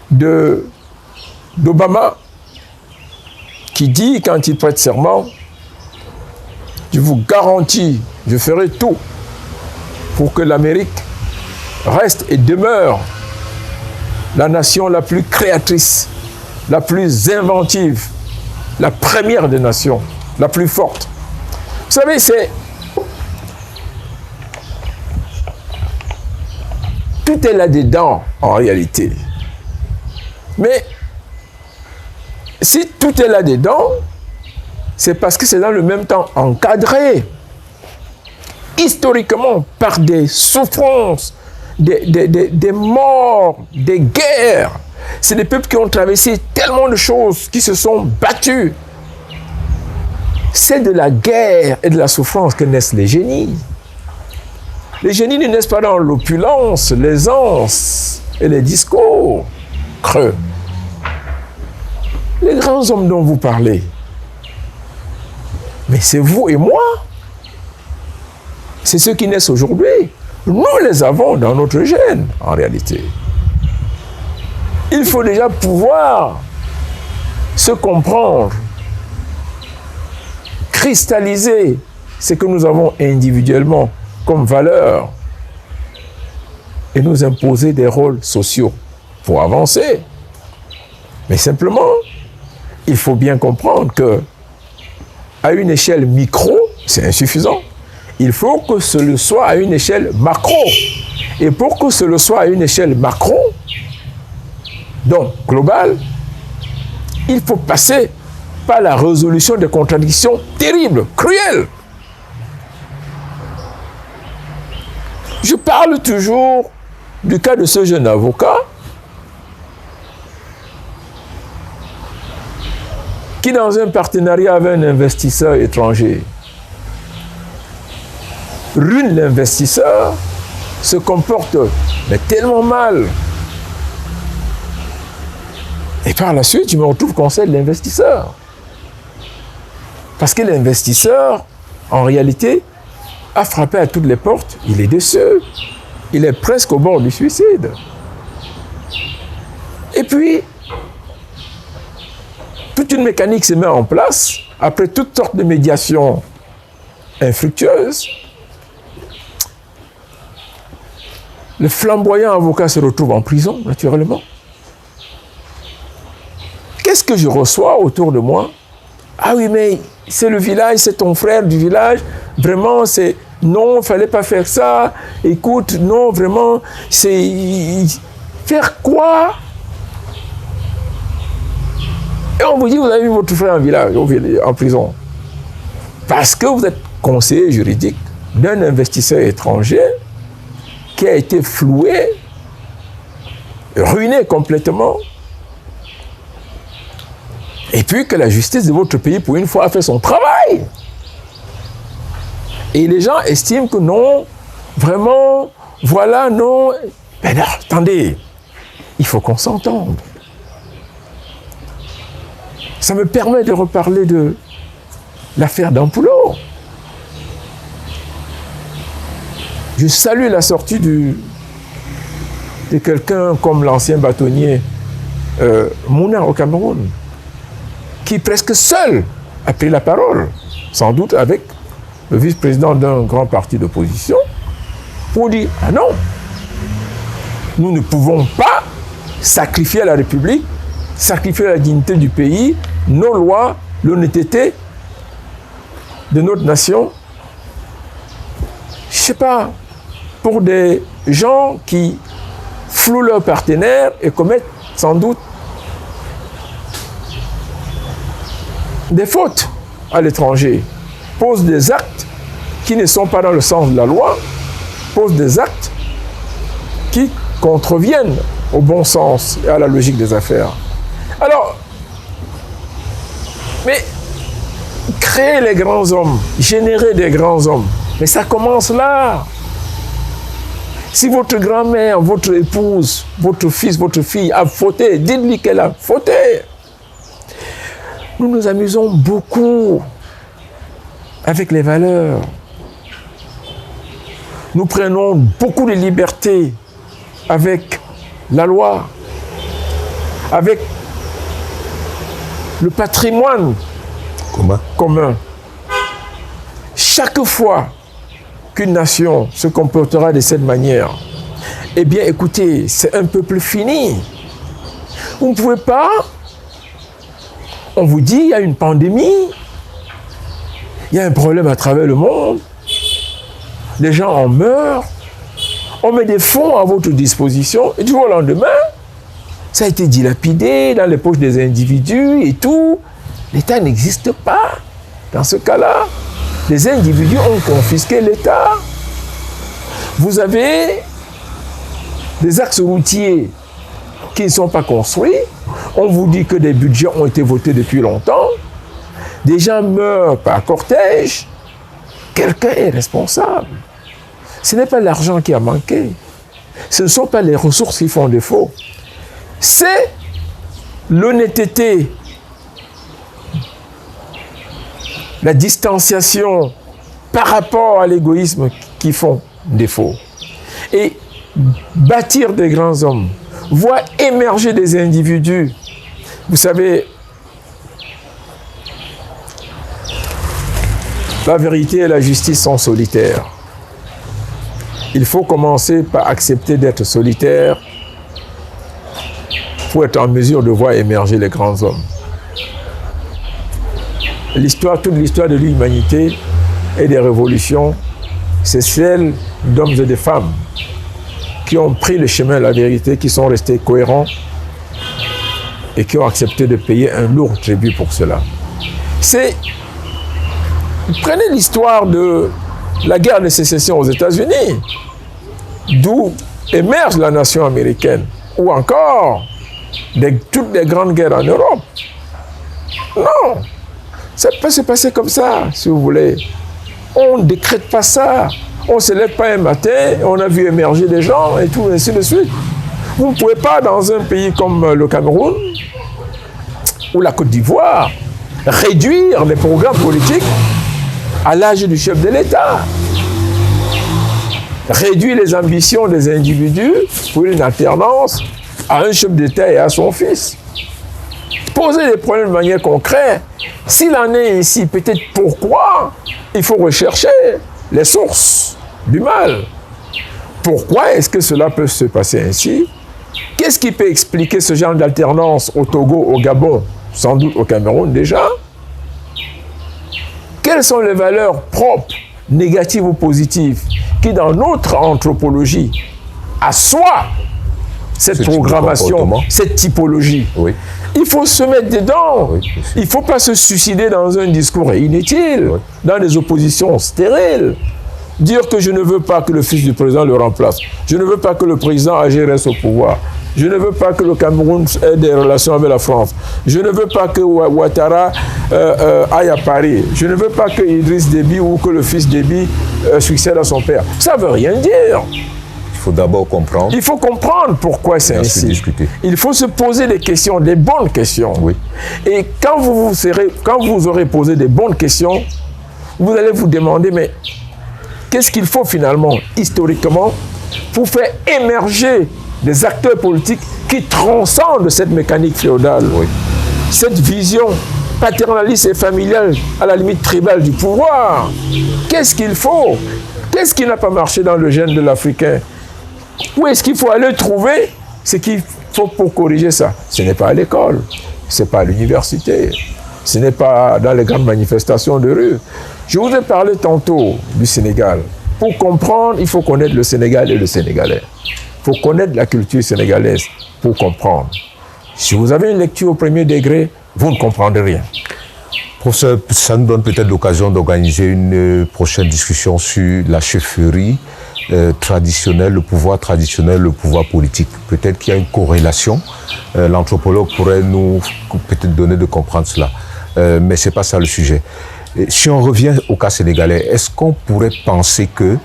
d'Obama, qui dit quand il prête serment, je vous garantis, je ferai tout pour que l'Amérique reste et demeure la nation la plus créatrice, la plus inventive, la première des nations, la plus forte. Vous savez, tout est là-dedans, en réalité. Mais si tout est là-dedans, c'est parce que c'est dans le même temps encadré, historiquement, par des souffrances, des morts, des guerres. C'est des peuples qui ont traversé tellement de choses, qui se sont battus. C'est de la guerre et de la souffrance que naissent les génies. Les génies ne naissent pas dans l'opulence, l'aisance et les discours creux. Les grands hommes dont vous parlez, mais c'est vous et moi. C'est ceux qui naissent aujourd'hui. Nous les avons dans notre gène, en réalité. Il faut déjà pouvoir se comprendre, cristalliser ce que nous avons individuellement comme valeur et nous imposer des rôles sociaux pour avancer. Mais simplement, il faut bien comprendre que à une échelle micro, c'est insuffisant. Il faut que ce le soit à une échelle macro. Et pour que ce le soit à une échelle macro, donc globale, il faut passer par la résolution des contradictions terribles, cruelles. Je parle toujours du cas de ce jeune avocat qui, dans un partenariat avec un investisseur étranger, ruine l'investisseur, se comporte mais tellement mal. Et par la suite, je me retrouve conseil de l'investisseur. Parce que l'investisseur, en réalité, a frappé à toutes les portes, il est déçu. Il est presque au bord du suicide. Et puis, toute une mécanique se met en place, après toutes sortes de médiations infructueuses. Le flamboyant avocat se retrouve en prison, naturellement. Qu'est-ce que je reçois autour de moi? Ah oui, mais c'est le village, c'est ton frère du village. Vraiment, c'est... Non, il ne fallait pas faire ça. Écoute, non, vraiment, c'est... Faire quoi? Et on vous dit, vous avez mis votre frère en village, en prison. Parce que vous êtes conseiller juridique d'un investisseur étranger qui a été floué, ruiné complètement. Et puis que la justice de votre pays, pour une fois, a fait son travail. Et les gens estiment que non, vraiment, voilà, non. Mais non, attendez, il faut qu'on s'entende. Ça me permet de reparler de l'affaire d'Ampoulot. Je salue la sortie de quelqu'un comme l'ancien bâtonnier Mouna au Cameroun, qui presque seul a pris la parole, sans doute avec le vice-président d'un grand parti d'opposition, pour dire « Ah non, nous ne pouvons pas sacrifier la République, sacrifier la dignité du pays, nos lois, l'honnêteté de notre nation. » Je ne sais pas, pour des gens qui flouent leurs partenaires et commettent sans doute des fautes à l'étranger, posent des actes qui ne sont pas dans le sens de la loi, posent des actes qui contreviennent au bon sens et à la logique des affaires. Alors, mais créer les grands hommes, générer des grands hommes, mais ça commence là. Si votre grand-mère, votre épouse, votre fils, votre fille a fauté, dites-lui qu'elle a fauté. Nous nous amusons beaucoup avec les valeurs. Nous prenons beaucoup de liberté avec la loi, avec le patrimoine commun. Chaque fois qu'une nation se comportera de cette manière, eh bien, écoutez, c'est un peuple fini. Vous ne pouvez pas... On vous dit, il y a une pandémie, il y a un problème à travers le monde, les gens en meurent, on met des fonds à votre disposition, et du jour au lendemain, ça a été dilapidé dans les poches des individus et tout. L'État n'existe pas. Dans ce cas-là, les individus ont confisqué l'État. Vous avez des axes routiers qui ne sont pas construits. On vous dit que des budgets ont été votés depuis longtemps. Des gens meurent par cortège. Quelqu'un est responsable. Ce n'est pas l'argent qui a manqué. Ce ne sont pas les ressources qui font défaut. C'est l'honnêteté, la distanciation par rapport à l'égoïsme qui font défaut. Et bâtir des grands hommes, voir émerger des individus. Vous savez, la vérité et la justice sont solitaires. Il faut commencer par accepter d'être solitaire pour être en mesure de voir émerger les grands hommes. Toute l'histoire de l'humanité et des révolutions, c'est celle d'hommes et de femmes qui ont pris le chemin de la vérité, qui sont restés cohérents et qui ont accepté de payer un lourd tribut pour cela. Prenez l'histoire de la guerre de sécession aux États-Unis, d'où émerge la nation américaine, ou encore toutes les grandes guerres en Europe. Non, ça peut se passer comme ça, si vous voulez. On ne décrète pas ça. On ne se lève pas un matin, on a vu émerger des gens et tout, ainsi de suite. Vous ne pouvez pas, dans un pays comme le Cameroun ou la Côte d'Ivoire, réduire les programmes politiques à l'âge du chef de l'État. Réduire les ambitions des individus pour une alternance à un chef d'État et à son fils. Poser des problèmes de manière concrète. S'il en est ici, peut-être pourquoi il faut rechercher les sources du mal. Pourquoi est-ce que cela peut se passer ainsi? Qu'est-ce qui peut expliquer ce genre d'alternance au Togo, au Gabon, sans doute au Cameroun déjà? Quelles sont les valeurs propres, négatives ou positives, qui dans notre anthropologie assoient cette programmation, cette typologie? Oui. Il faut se mettre dedans. Oui, il ne faut pas se suicider dans un discours inutile, oui, dans des oppositions stériles. Dire que je ne veux pas que le fils du président le remplace. Je ne veux pas que le président âgé reste au pouvoir. Je ne veux pas que le Cameroun ait des relations avec la France. Je ne veux pas que Ouattara aille à Paris. Je ne veux pas que Idriss Déby ou que le fils Déby succède à son père. Ça ne veut rien dire. Il faut d'abord comprendre. Il faut comprendre pourquoi c'est ainsi. Discuter. Il faut se poser des questions, des bonnes questions. Oui. Et quand vous aurez posé des bonnes questions, vous allez vous demander, mais qu'est-ce qu'il faut finalement, historiquement, pour faire émerger des acteurs politiques qui transcendent cette mécanique féodale, oui, cette vision paternaliste et familiale, à la limite tribale du pouvoir? Qu'est-ce qu'il faut? Qu'est-ce qui n'a pas marché dans le gène de l'Africain? Où est-ce qu'il faut aller trouver ce qu'il faut pour corriger ça? Ce n'est pas à l'école, ce n'est pas à l'université, ce n'est pas dans les grandes manifestations de rue. Je vous ai parlé tantôt du Sénégal. Pour comprendre, il faut connaître le Sénégal et le Sénégalais. Il faut connaître la culture sénégalaise pour comprendre. Si vous avez une lecture au premier degré, vous ne comprendrez rien. Professeur, ça nous donne peut-être l'occasion d'organiser une prochaine discussion sur la chefferie traditionnelle, le pouvoir traditionnel, le pouvoir politique. Peut-être qu'il y a une corrélation. L'anthropologue pourrait nous peut-être donner de comprendre cela. Mais ce n'est pas ça le sujet. Si on revient au cas sénégalais, est-ce qu'on pourrait penser que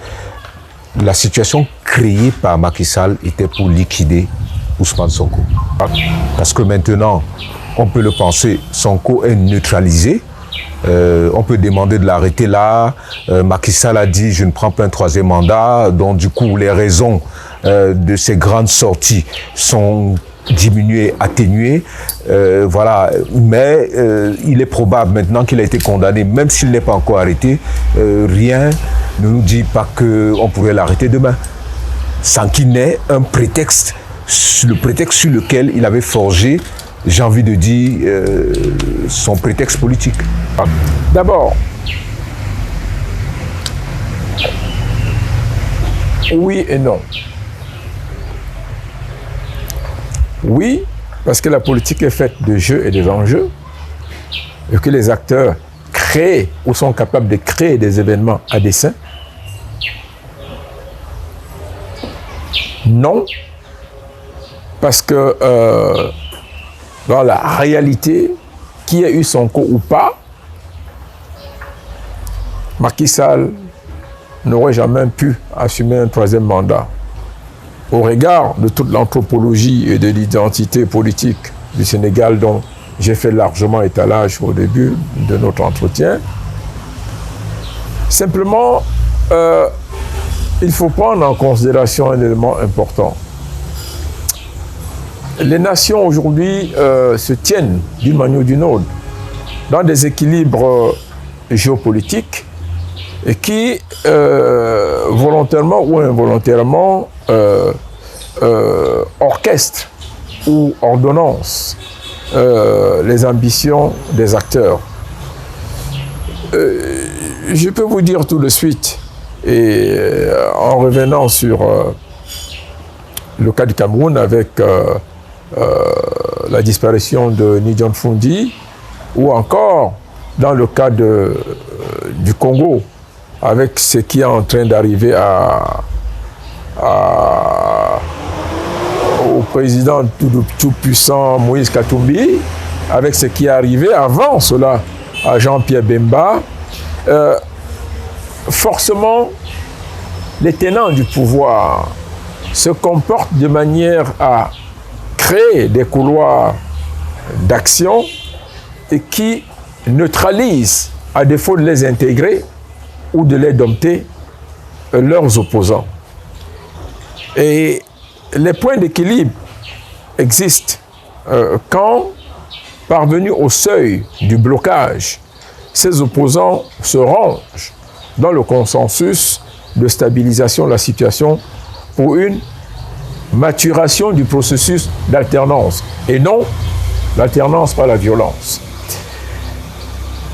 la situation créée par Macky Sall était pour liquider Ousmane Sonko? Parce que maintenant, on peut le penser, Sonko est neutralisé. On peut demander de l'arrêter là. Macky Sall a dit « je ne prends pas un troisième mandat ». Donc du coup, les raisons de ces grandes sorties sont diminuées, atténuées. Voilà. Mais il est probable maintenant qu'il a été condamné, même s'il n'est pas encore arrêté, rien ne nous dit pas qu'on pourrait l'arrêter demain. Sans qu'il n'ait un prétexte, le prétexte sur lequel il avait forgé, j'ai envie de dire, son prétexte politique. D'abord, oui et non. Oui, parce que la politique est faite de jeux et des enjeux, et que les acteurs créent ou sont capables de créer des événements à dessein. Non, parce que dans la réalité, qui a eu Sonko ou pas, Macky Sall n'aurait jamais pu assumer un troisième mandat. Au regard de toute l'anthropologie et de l'identité politique du Sénégal dont j'ai fait largement étalage au début de notre entretien, simplement, il faut prendre en considération un élément important. Les nations aujourd'hui se tiennent d'une manière ou d'une autre dans des équilibres géopolitiques et qui, volontairement ou involontairement, orchestrent ou ordonnancent les ambitions des acteurs. Je peux vous dire tout de suite, et en revenant sur le cas du Cameroun avec la disparition de Nidjon Fundi, ou encore dans le cas du Congo, avec ce qui est en train d'arriver au président tout-puissant Moïse Katumbi, avec ce qui est arrivé avant cela à Jean-Pierre Bemba, forcément, les tenants du pouvoir se comportent de manière à créer des couloirs d'action et qui neutralisent, à défaut de les intégrer ou de les dompter, leurs opposants. Et les points d'équilibre existent quand, parvenus au seuil du blocage, ces opposants se rangent dans le consensus de stabilisation de la situation pour une maturation du processus d'alternance et non l'alternance par la violence.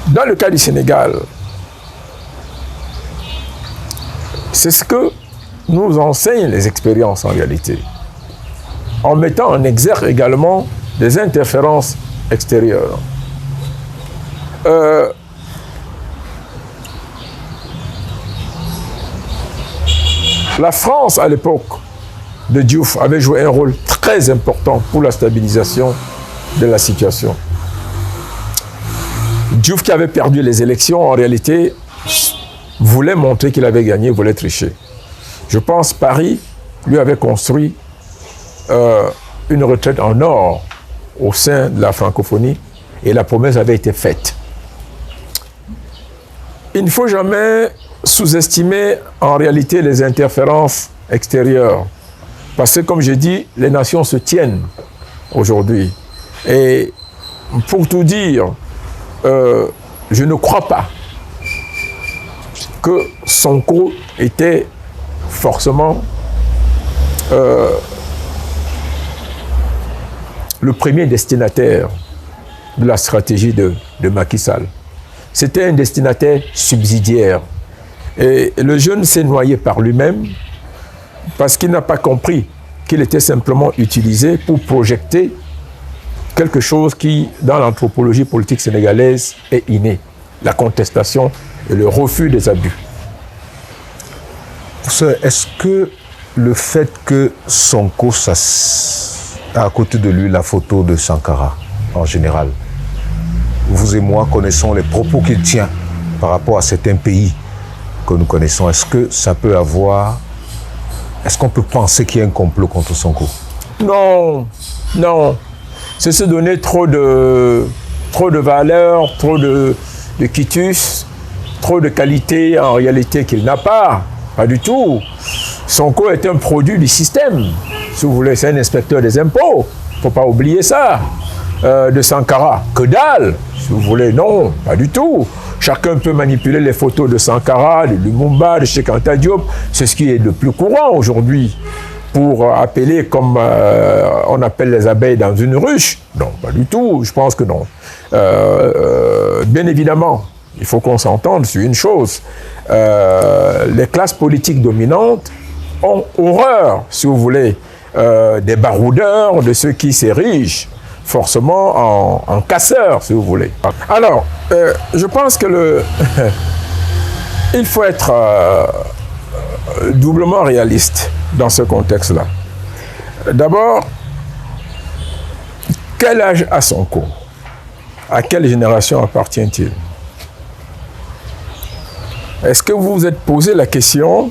Dans le cas du Sénégal, c'est ce que nous enseignent les expériences en réalité, en mettant en exergue également des interférences extérieures. La France, à l'époque de Diouf, avait joué un rôle très important pour la stabilisation de la situation. Diouf, qui avait perdu les élections, en réalité, voulait montrer qu'il avait gagné, voulait tricher. Je pense que Paris lui avait construit une retraite en or au sein de la francophonie et la promesse avait été faite. Il ne faut jamais sous-estimer en réalité les interférences extérieures. Parce que, comme j'ai dit, les nations se tiennent aujourd'hui. Et pour tout dire, je ne crois pas que Sonko était forcément le premier destinataire de la stratégie de Macky Sall. C'était un destinataire subsidiaire. Et le jeune s'est noyé par lui-même parce qu'il n'a pas compris qu'il était simplement utilisé pour projeter quelque chose qui, dans l'anthropologie politique sénégalaise, est inné. La contestation et le refus des abus. Est-ce que le fait que Sonko a à côté de lui la photo de Sankara, en général, vous et moi connaissons les propos qu'il tient par rapport à certains pays que nous connaissons, est-ce que ça peut avoir... Est-ce qu'on peut penser qu'il y a un complot contre Sonko? Non, non. C'est se donner trop de valeur, trop de quitus, trop de qualité en réalité qu'il n'a pas. Pas du tout. Sonko est un produit du système. Si vous voulez, c'est un inspecteur des impôts. Il ne faut pas oublier ça. De Sankara, que dalle. Si vous voulez, non, pas du tout. Chacun peut manipuler les photos de Sankara, de Lumumba, de Cheikh Anta Diop. C'est ce qui est le plus courant aujourd'hui. Pour appeler comme on appelle les abeilles dans une ruche. Non, pas du tout. Je pense que non. Bien évidemment, il faut qu'on s'entende sur une chose. Les classes politiques dominantes ont horreur, si vous voulez, des baroudeurs, de ceux qui s'érigent forcément en casseurs, si vous voulez. Alors, je pense que il faut être doublement réaliste dans ce contexte-là. D'abord, quel âge a Sonko? À quelle génération appartient-il? Est-ce que vous vous êtes posé la question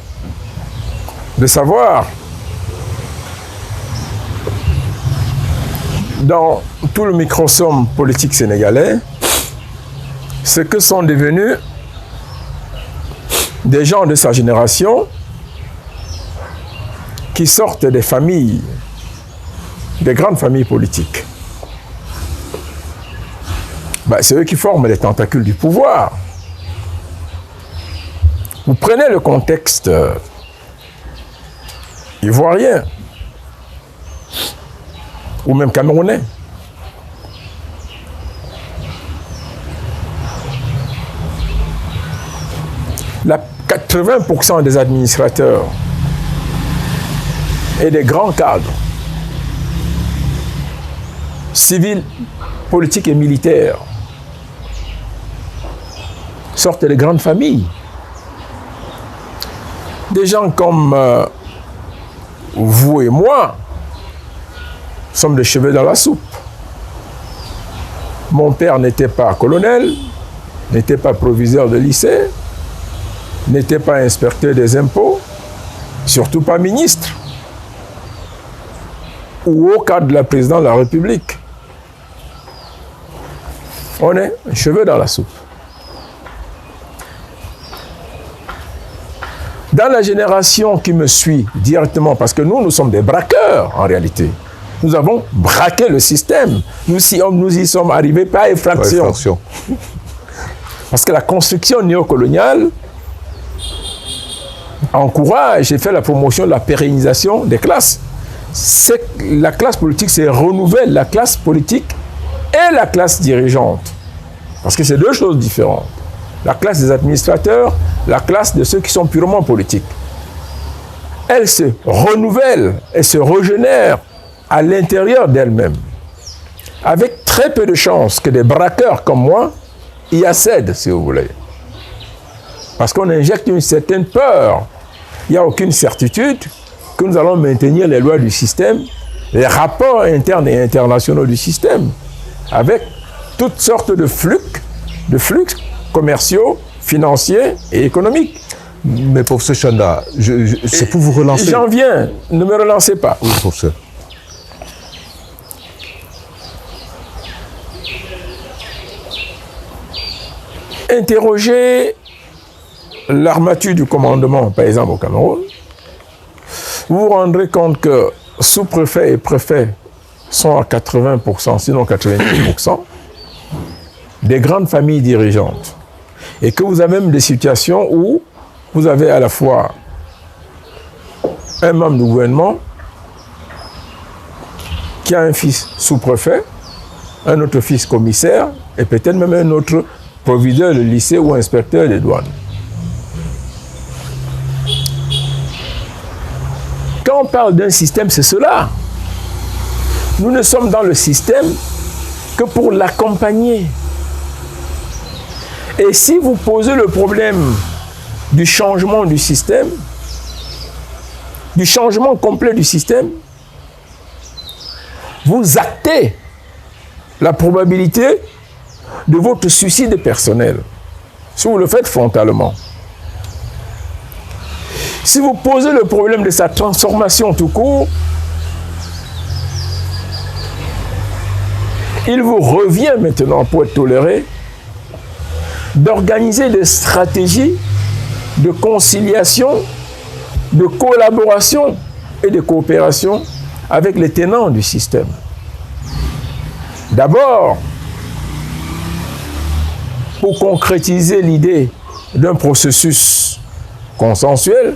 de savoir dans tout le microsome politique sénégalais ce que sont devenus des gens de sa génération qui sortent des familles, des grandes familles politiques? C'est eux qui forment les tentacules du pouvoir. Vous prenez le contexte ivoirien ou même camerounais. La 80% des administrateurs et des grands cadres civils, politiques et militaires sortent de grandes familles. Des gens comme vous et moi sommes des cheveux dans la soupe. Mon père n'était pas colonel, n'était pas proviseur de lycée, n'était pas inspecteur des impôts, surtout pas ministre ou au cadre de la présidence de la République. On est un cheveu dans la soupe. Dans la génération qui me suit directement, parce que nous sommes des braqueurs en réalité. Nous avons braqué le système. Nous y sommes arrivés par effraction. Parce que la construction néocoloniale encourage et fait la promotion de la pérennisation des classes. La classe politique se renouvelle, la classe politique et la classe dirigeante. Parce que c'est deux choses différentes. La classe des administrateurs, la classe de ceux qui sont purement politiques. Elle se renouvelle et se régénère à l'intérieur d'elle-même, avec très peu de chances que des braqueurs comme moi y accèdent, si vous voulez. Parce qu'on injecte une certaine peur. Il n'y a aucune certitude que nous allons maintenir les lois du système, les rapports internes et internationaux du système, avec toutes sortes de flux commerciaux, financiers et économiques. Mais professeur Chanda, c'est pour vous relancer. J'en viens, ne me relancez pas. Oui, professeur. Interrogez l'armature du commandement, par exemple au Cameroun, vous vous rendrez compte que sous-préfet et préfet sont à 80%, sinon 90%, des grandes familles dirigeantes. Et que vous avez même des situations où vous avez à la fois un membre du gouvernement qui a un fils sous-préfet, un autre fils commissaire et peut-être même un autre proviseur de lycée ou inspecteur des douanes. Quand on parle d'un système, c'est cela. Nous ne sommes dans le système que pour l'accompagner. Et si vous posez le problème du changement du système, du changement complet du système, vous actez la probabilité de votre suicide personnel, si vous le faites frontalement. Si vous posez le problème de sa transformation tout court, il vous revient maintenant, pour être toléré, d'organiser des stratégies de conciliation, de collaboration et de coopération avec les tenants du système. D'abord, pour concrétiser l'idée d'un processus consensuel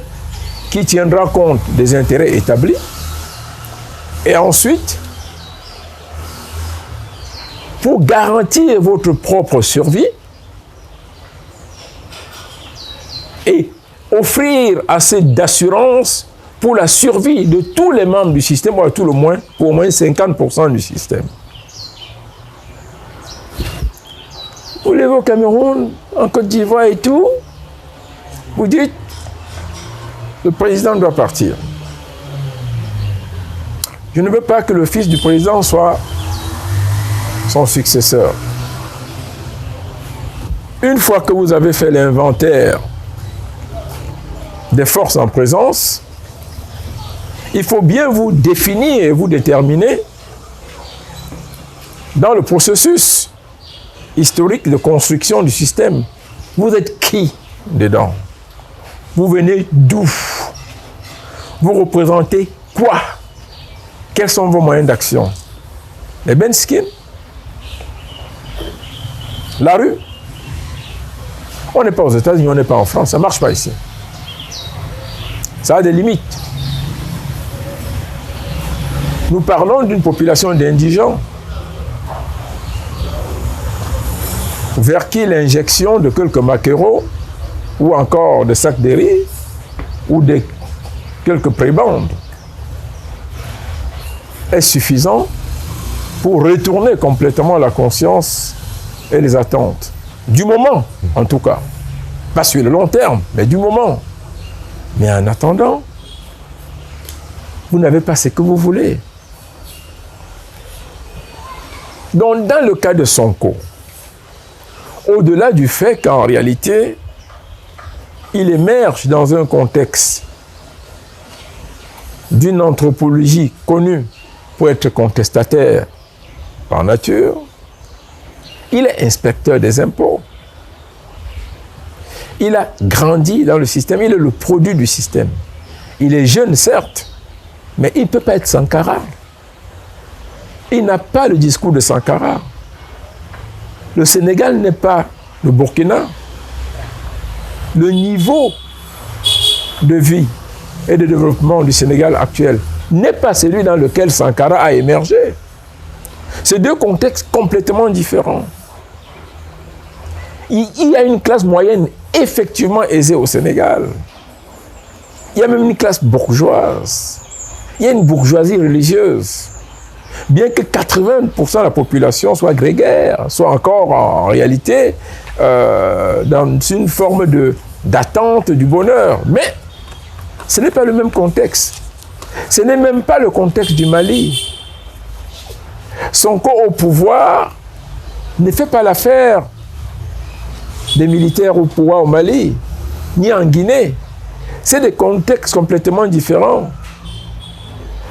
qui tiendra compte des intérêts établis, et ensuite, pour garantir votre propre survie et offrir assez d'assurance pour la survie de tous les membres du système, ou à tout le moins, pour au moins 50% du système. Vous levez au Cameroun, en Côte d'Ivoire et tout, vous dites, le président doit partir. Je ne veux pas que le fils du président soit son successeur. Une fois que vous avez fait l'inventaire des forces en présence, il faut bien vous définir et vous déterminer dans le processus historique de construction du système. Vous êtes qui dedans? Vous venez d'où? Vous représentez quoi? Quels sont vos moyens d'action? Les benskins? La rue? On n'est pas aux États-Unis, on n'est pas en France, ça ne marche pas ici. Ça a des limites. Nous parlons d'une population d'indigents vers qui l'injection de quelques maquereaux ou encore de sacs de riz ou de quelques prébendes est suffisant pour retourner complètement la conscience et les attentes. Du moment, en tout cas. Pas sur le long terme, mais du moment. Mais en attendant, vous n'avez pas ce que vous voulez. Donc, dans le cas de Sonko, au-delà du fait qu'en réalité, il émerge dans un contexte d'une anthropologie connue pour être contestataire par nature, il est inspecteur des impôts. Il a grandi dans le système, il est le produit du système. Il est jeune, certes, mais il ne peut pas être Sankara. Il n'a pas le discours de Sankara. Le Sénégal n'est pas le Burkina. Le niveau de vie et de développement du Sénégal actuel n'est pas celui dans lequel Sankara a émergé. C'est deux contextes complètement différents. Il y a une classe moyenne effectivement aisée au Sénégal. Il y a même une classe bourgeoise. Il y a une bourgeoisie religieuse. Bien que 80% de la population soit grégaire, soit encore en réalité dans une forme d'attente du bonheur. Mais ce n'est pas le même contexte. Ce n'est même pas le contexte du Mali. Sonko au pouvoir ne fait pas l'affaire des militaires au pouvoir au Mali, ni en Guinée. C'est des contextes complètement différents.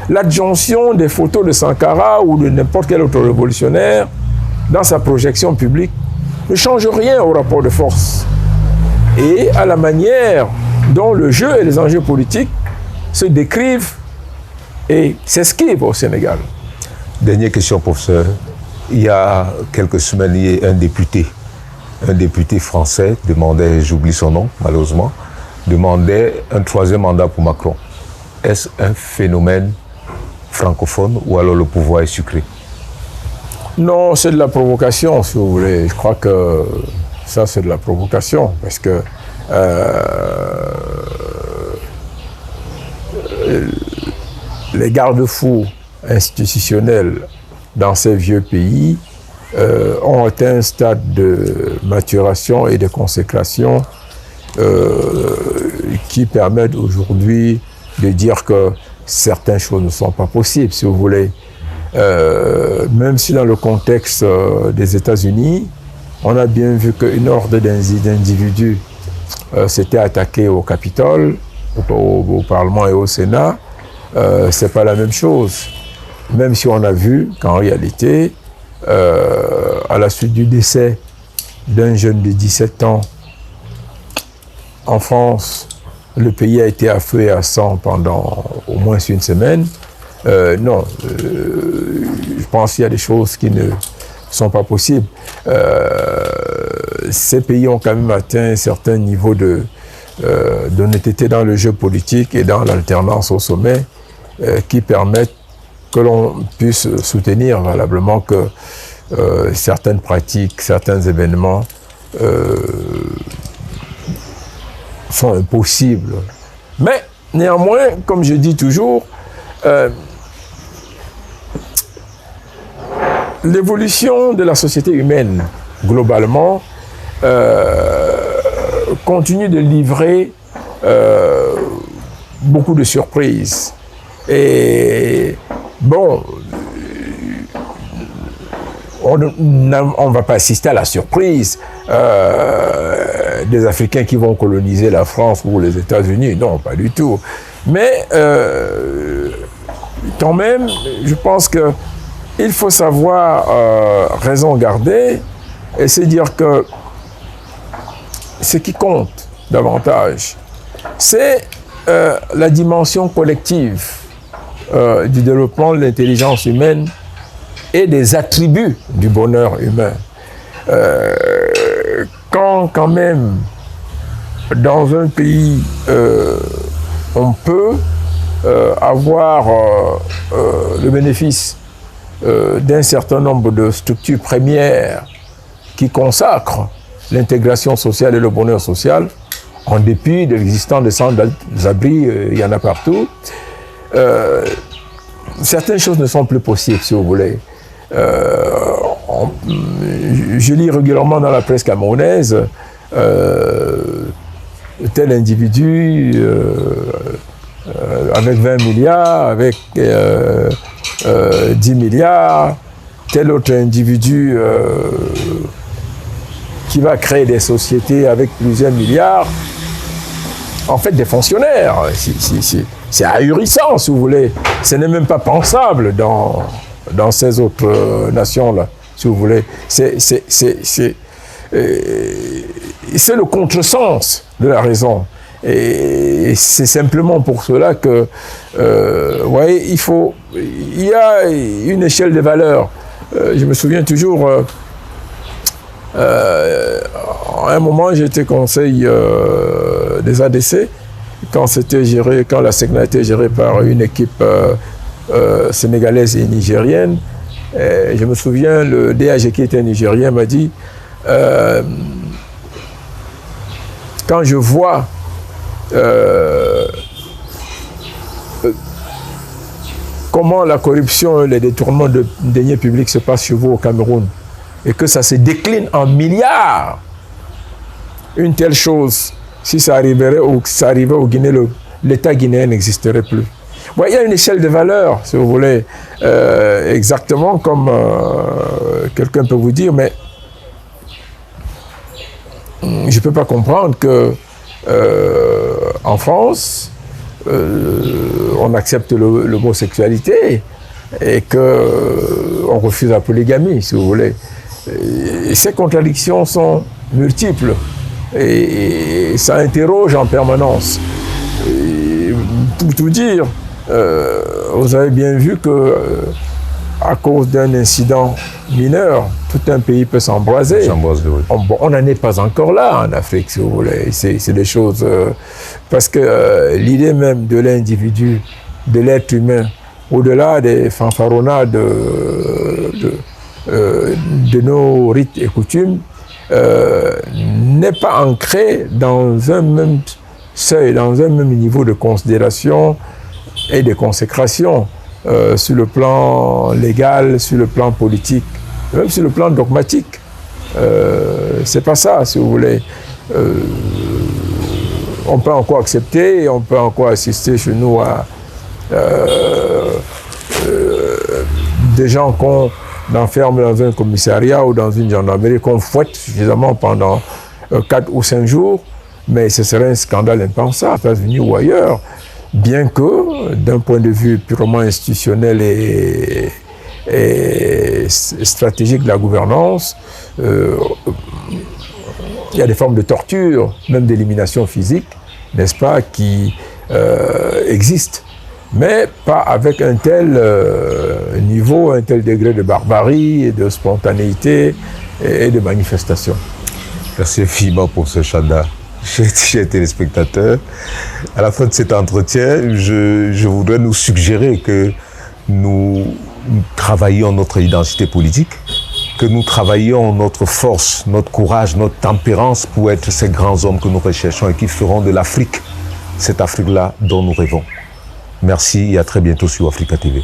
L'adjonction des photos de Sankara ou de n'importe quel autre révolutionnaire dans sa projection publique ne change rien au rapport de force et à la manière dont le jeu et les enjeux politiques se décrivent et s'esquivent au Sénégal. Dernière question, professeur. Il y a quelques semaines, il y a un député français demandait, j'oublie son nom malheureusement, demandait un troisième mandat pour Macron. Est-ce un phénomène francophone ou alors le pouvoir est sucré? Non, c'est de la provocation, si vous voulez. Je crois que ça, c'est de la provocation, parce que les garde-fous institutionnels dans ces vieux pays ont atteint un stade de maturation et de consécration qui permettent aujourd'hui de dire que certaines choses ne sont pas possibles, si vous voulez. Même si dans le contexte des États-Unis, on a bien vu qu'une horde d'individus s'était attaquée au Capitole, au Parlement et au Sénat, c'est pas la même chose. Même si on a vu qu'en réalité, à la suite du décès d'un jeune de 17 ans en France, le pays a été à feu et à sang pendant au moins une semaine. Non, je pense qu'il y a des choses qui ne sont pas possibles. Ces pays ont quand même atteint un certain niveau d'honnêteté dans le jeu politique et dans l'alternance au sommet qui permettent que l'on puisse soutenir valablement que certaines pratiques, certains événements sont impossibles. Mais néanmoins, comme je dis toujours, l'évolution de la société humaine, globalement, continue de livrer beaucoup de surprises. Et bon, on ne va pas assister à la surprise des Africains qui vont coloniser la France ou les États-Unis. Non, pas du tout. Mais quand même, je pense qu'il faut savoir raison garder et se dire que ce qui compte davantage, c'est la dimension collective du développement de l'intelligence humaine et des attributs du bonheur humain. Quand même, dans un pays, on peut avoir le bénéfice d'un certain nombre de structures premières qui consacrent l'intégration sociale et le bonheur social, en dépit de l'existence de sans-abri, il y en a partout. Certaines choses ne sont plus possibles, si vous voulez. Je lis régulièrement dans la presse camerounaise tel individu avec 20 milliards, avec 10 milliards, tel autre individu qui va créer des sociétés avec plusieurs milliards. En fait, des fonctionnaires. c'est ahurissant, si vous voulez. Ce n'est même pas pensable dans ces autres nations-là, si vous voulez. C'est le contresens de la raison. Et c'est simplement pour cela que, vous voyez, il y a une échelle de valeurs. Je me souviens toujours, à un moment, j'étais conseil des ADC, quand la SECNA était gérée par une équipe sénégalaise et nigérienne. Et je me souviens, le DAG qui était nigérien m'a dit, quand je vois comment la corruption et les détournements de deniers publics se passent chez vous au Cameroun et que ça se décline en milliards, une telle chose, si ça arrivait au Guinée, l'État guinéen n'existerait plus. Ouais, il y a une échelle de valeurs, si vous voulez, exactement comme quelqu'un peut vous dire, mais je ne peux pas comprendre que en France, on accepte l'homosexualité et qu'on refuse la polygamie, si vous voulez. Et ces contradictions sont multiples et ça interroge en permanence. Et pour tout dire, vous avez bien vu que à cause d'un incident mineur, tout un pays peut s'embraser. Oui. On n'en est pas encore là en Afrique, si vous voulez. C'est des choses... parce que l'idée même de l'individu, de l'être humain, au-delà des fanfaronnades de nos rites et coutumes, n'est pas ancrée dans un même seuil, dans un même niveau de considération et de consécration. Sur le plan légal, sur le plan politique, même sur le plan dogmatique. C'est pas ça, si vous voulez. On peut encore accepter, on peut encore assister chez nous à des gens qu'on enferme dans un commissariat ou dans une gendarmerie, qu'on fouette suffisamment pendant 4 ou 5 jours, mais ce serait un scandale impensable, aux États-Unis ou ailleurs. Bien que, d'un point de vue purement institutionnel et stratégique de la gouvernance, il y a des formes de torture, même d'élimination physique, n'est-ce pas, qui existent, mais pas avec un tel niveau, un tel degré de barbarie, et de spontanéité et de manifestation. Merci infiniment pour ce Chanda. Chers téléspectateurs, à la fin de cet entretien, je voudrais nous suggérer que nous travaillions notre identité politique, que nous travaillions notre force, notre courage, notre tempérance pour être ces grands hommes que nous recherchons et qui feront de l'Afrique, cette Afrique-là dont nous rêvons. Merci et à très bientôt sur Africa TV.